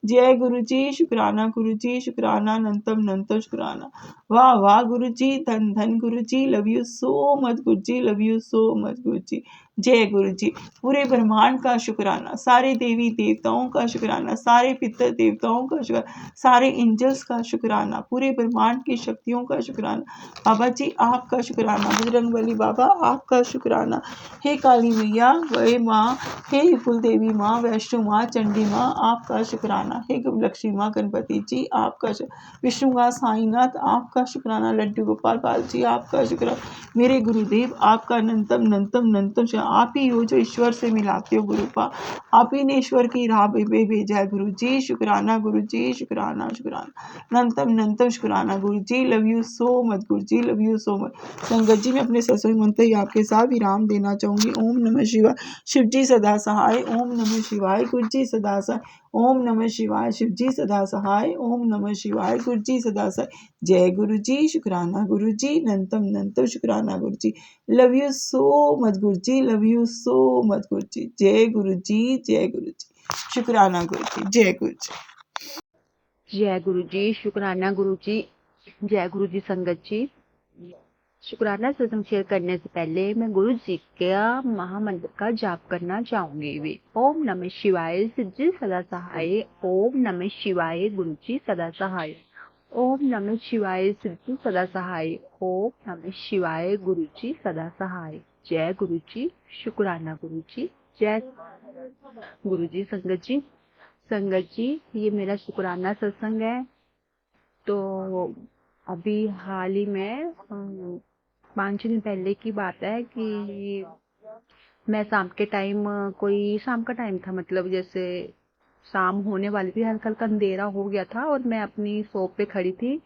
जय गुरु जी, शुक्राना गुरु जी, शुक्राना अनंतम अनंतम शुक्राना। वाह वाह गुरु जी, धन धन गुरु जी, love you so much Guru ji, love you so much गुरु जी। जय गुरु जी। पूरे ब्रह्मांड का शुक्राना, सारे देवी देवताओं का शुक्राना, सारे पितर देवताओं का शुक्राना, सारे एंजल्स का शुक्राना, पूरे ब्रह्मांड की शक्तियों का शुक्राना। बाबा जी आपका शुक्राना, बजरंगबली बाबा आपका शुक्राना। हे काली मैया, वे माँ, हे कुल देवी माँ, वैष्णो माँ, चंडी माँ आपका शुक्राना। हे लक्ष्मी माँ, गणपति जी आपका विष्णु माँ, साईनाथ आपका शुक्राना। लड्डू गोपाल पाल जी आपका शुक्राना। मेरे गुरुदेव आपका अनंतम अनंतम अनंतम आप ही हो जो ईश्वर से मिलाते हो गुरुपा, आप ही ने ईश्वर की राह पे भेजा है गुरु जी, शुक्राना गुरु जी, शुक्राना शुक्राना अनंतम अनंतम शुक्राना गुरु जी, love you so much Guru ji, love you so much. संगत जी मैं अपने सत्संग मंत्र ही आपके साथ विराम देना चाहूंगी। ओम नमः शिवाय, शिव जी सदा सहाय। ओम नमः शिवाय, गुरु जी सदा सहाय। ओम नमः शिवाय, शिव जी सदा सहाय। ओम नमः शिवाय, गुरु जी सदा सहाय। जय गुरु जी, शुक्राना गुरु जी, अनंतम अनंतम शुक्राना गुरु जी, love you so much Guru ji, love you so much गुरु जी। जय गुरु जी, जय गुरु जी, शुक्राना गुरु जी, जय गुरु जी। जय गुरु जी, शुक्राना गुरु जी, जय गुरु जी। संगत जी, शुक्राना सत्संग शेयर करने से पहले मैं गुरु जी का महामंत्र का जाप करना चाहूंगी भी। ओम नमः शिवाय, शिव जी सदा सहाय। ओम नमः शिवाय, गुरु जी सदा सहाय। ओम नमः शिवाय, शिव जी सदा सहाय। ओम नमः शिवाय, गुरु जी सदा सहाय। जय गुरु जी, शुक्राना गुरु जी, जय गुरु जी। संगत जी, ये मेरा शुक्राना सत्संग है। तो अभी हाल ही में 5 दिन पहले की बात है कि मैं शाम के टाइम, कोई शाम का टाइम था, मतलब जैसे शाम होने वाली थी, हल्का हल्का अंधेरा हो गया था और मैं अपनी शॉप पे खड़ी थी।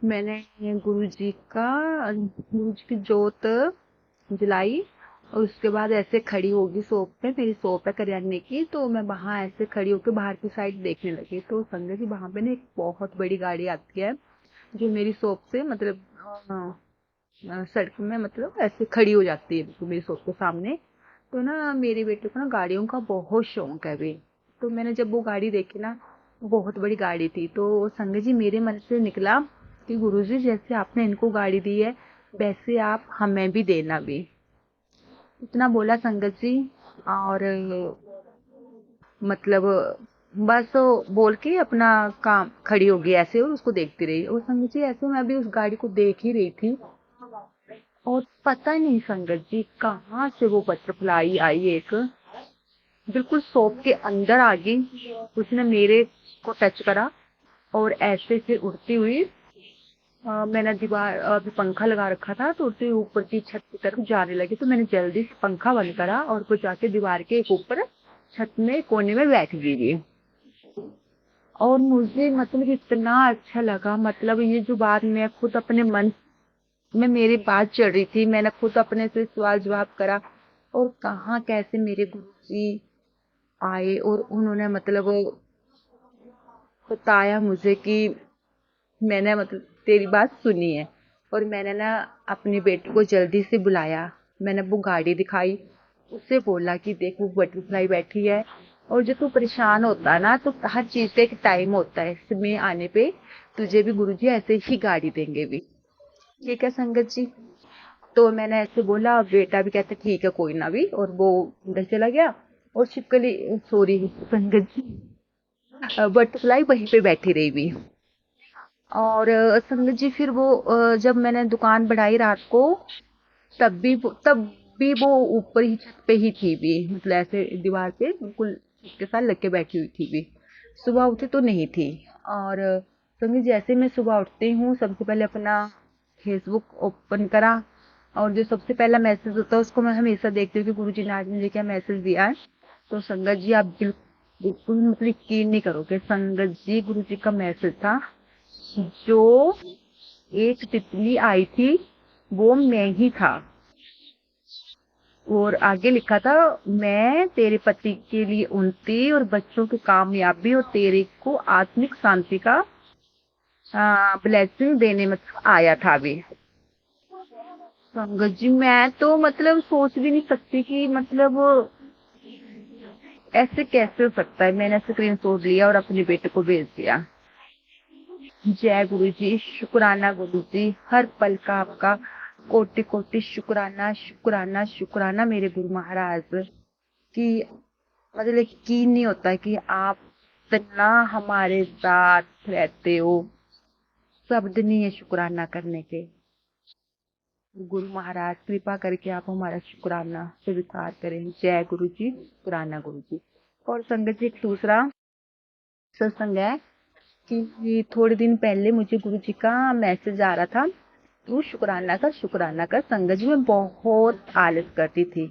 मैंने गुरु जी की जोत जलाई और उसके बाद ऐसे खड़ी होगी शॉप पे, मेरी शॉप है करियाने की, तो मैं वहां ऐसे खड़ी होकर बाहर की साइड देखने लगी। तो संगत जी, वहां पे ना एक बहुत बड़ी गाड़ी आती है जो मेरी शॉप से मतलब सड़क में मतलब ऐसे खड़ी हो जाती है बिल्कुल मेरी शॉप के सामने। तो ना मेरे बेटे को ना गाड़ियों का बहुत शौक है भी। तो मैंने जब वो गाड़ी देखी ना, वो बहुत बड़ी गाड़ी थी, तो संगत जी मेरे मन से निकला कि गुरुजी जैसे आपने इनको गाड़ी दी है वैसे आप हमें भी देना भी। इतना बोला संगत जी। और मतलब बस वो बोल के अपना काम खड़ी हो गई ऐसे और उसको देखती रही। और संगत जी ऐसे मैं भी उस गाड़ी को देख ही रही थी और पता नहीं संगत जी कहाँ से वो बटरफ्लाई आई एक, बिल्कुल शॉप के अंदर आ गई। उसने मेरे को टच करा और ऐसे फिर उड़ती हुई मैंने दीवार अभी पंखा लगा रखा था तो उड़ती हुई ऊपर की छत की तरफ जाने लगी। तो मैंने जल्दी से पंखा बंद करा और वो जाके दीवार के एक ऊपर छत में कोने में बैठ गई। और मुझे मतलब इतना अच्छा लगा, मतलब ये जो बात मैं खुद अपने मन में मेरी बात चल रही थी, मैंने खुद अपने से सवाल जवाब करा और कहाँ कैसे मेरे गुरुजी आए और उन्होंने मतलब बताया मुझे कि मैंने मतलब तेरी बात सुनी है। और मैंने ना अपने बेटे को जल्दी से बुलाया, मैंने वो गाड़ी दिखाई, उससे बोला कि देख वो बटरफ्लाई बैठी है और जब तू परेशान होता है ना तो हर चीज का एक टाइम होता है, समय आने पे तुझे भी गुरुजी ऐसे ही गाड़ी देंगे भी। ठीक है संगत जी। तो मैंने ऐसे बोला, बेटा भी कहता ठीक है कोई ना भी, और वो अंदर चला गया। और छिपकली, सॉरी संगत जी, बटरफ्लाई वहीं पे बैठी रही भी। और संगत जी फिर वो जब मैंने दुकान बढ़ाई रात को, तब भी वो ऊपर ही छत पे ही थी भी, मतलब ऐसे दीवार पे बिल्कुल उसके साथ लग के बैठी हुई थी भी। सुबह उठी तो नहीं थी। और संगत जी जैसे मैं सुबह उठती हूँ सबसे पहले अपना फेसबुक ओपन करा, और जो सबसे पहला मैसेज होता है उसको मैं हमेशा देखती हूँ कि गुरु जी ने आज मुझे क्या मैसेज दिया है। तो संगत जी आप बिल्कुल मतलब यकीन नहीं करोगे, संगत जी गुरु जी का मैसेज था। जो एक तितली आई थी वो मैं ही था। और आगे लिखा था, मैं तेरे पति के लिए उन्नति और बच्चों की कामयाबी और तेरे को आत्मिक शांति का ब्लेसिंग देने मतलब आया था अभी। संगत जी मैं तो मतलब सोच भी नहीं सकती कि मतलब ऐसे कैसे हो सकता है। मैंने स्क्रीनशॉट लिया और अपने बेटे को भेज दिया। जय गुरु जी, शुक्राना गुरु जी, हर पल का आपका कोटि कोटि शुक्राना शुक्राना शुक्राना मेरे गुरु महाराज की। मतलब यकीन नहीं होता कि आप इतना हमारे साथ रहते हो, शब्द नहीं है शुक्राना करने के। गुरु महाराज कृपा करके आप हमारा शुक्राना स्वीकार करें। जय गुरु जी, शुक्राना गुरु जी। और संगत जी एक दूसरा सत्संग है कि थोड़े दिन पहले मुझे गुरु जी का मैसेज आ रहा था, तू शुक्राना कर शुक्राना कर। संगत जी मैं बहुत आलस करती थी,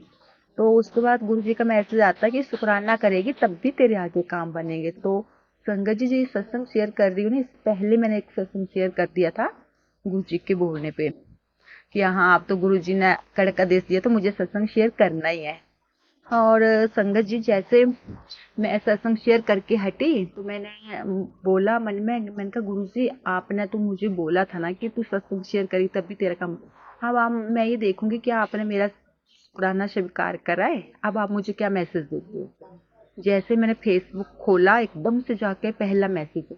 तो उसके बाद गुरु जी का मैसेज आता कि शुक्राना करेगी तब भी तेरे आगे काम बनेंगे। तो संगत जी जी सत्संग शेयर कर रही हूँ ना, इससे पहले मैंने एक सत्संग शेयर कर दिया था गुरु जी के बोलने पे कि हाँ आप तो गुरु जी ने कड़क आदेश दिया तो मुझे सत्संग शेयर करना ही है। और संगत जी जैसे मैं सत्संग शेयर करके हटी तो मैंने बोला मन में, मैंने कहा गुरु जी आपने तो मुझे बोला था ना कि तू सत्संग शेयर करी तब भी तेरा काम। अब आप मैं ये देखूंगी कि आपने मेरा पुराना स्वीकार करा है, अब आप मुझे क्या मैसेज देते हो। जैसे मैंने फेसबुक खोला एकदम से जाके पहला मैसेज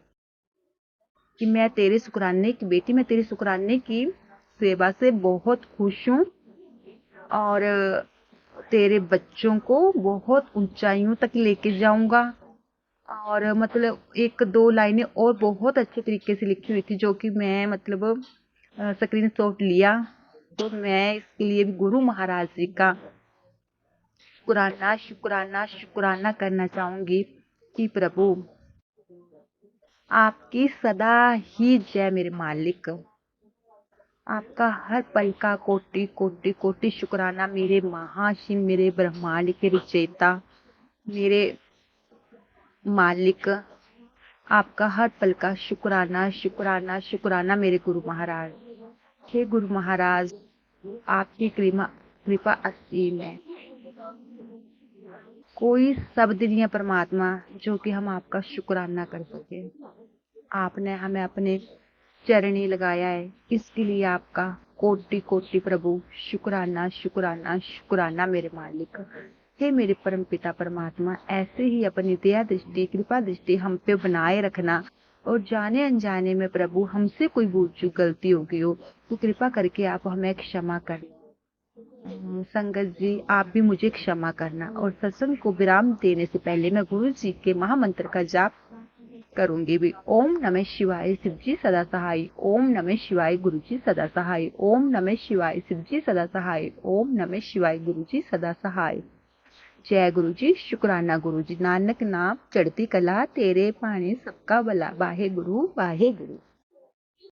कि मैं तेरे शुक्राने की बेटी, मैं तेरे शुक्राने की सेवा से बहुत खुश हूँ और तेरे बच्चों को बहुत ऊंचाइयों तक लेके जाऊंगा। और मतलब एक दो लाइनें और बहुत अच्छे तरीके से लिखी हुई थी जो कि मैं मतलब स्क्रीनशॉट लिया। तो मैं इसके लिए भी गुरु महाराज जी का शुक्राना शुक्राना शुक्राना करना चाहूंगी कि प्रभु आपकी सदा ही जय मेरे मालिक। आपका हर पल का कोटि कोटि कोटि शुक्राना मेरे महाशिव, मेरे ब्रह्मांड के रचयिता, मेरे मालिक। आपका हर पल का शुक्राना शुक्राना शुक्राना मेरे गुरु महाराज। हे गुरु महाराज आपकी कृपा असीम है। कोई शब्द नहीं है परमात्मा जो कि हम आपका शुक्राना कर सके। आपने हमें अपने चरणी लगाया है, इसके लिए आपका कोटि कोटि प्रभु शुक्राना शुक्राना शुक्राना मेरे मालिक। हे मेरे परम पिता परमात्मा, ऐसे ही अपनी दया दृष्टि कृपा दृष्टि हम पे बनाए रखना। और जाने अनजाने में प्रभु हमसे कोई भूल चूक गलती हो गई हो तो कृपा करके आप हमें क्षमा कर। संगत जी आप भी मुझे क्षमा करना। और सत्संग को विराम देने से पहले मैं गुरु जी के महामंत्र का जाप करूंगी भी। ओम नमः शिवाय शिव जी सदा सहाय, ओम नमः शिवाय गुरु जी सदा सहाय, ओम नमः शिवाय शिव जी सदा सहाय, ओम नमः शिवाय गुरु जी सदा सहाय। जय गुरु जी, शुक्राना गुरु जी। नानक नाम चढ़ती कला तेरे पानी सबका भला, वाहे गुरु वाहे गुरु।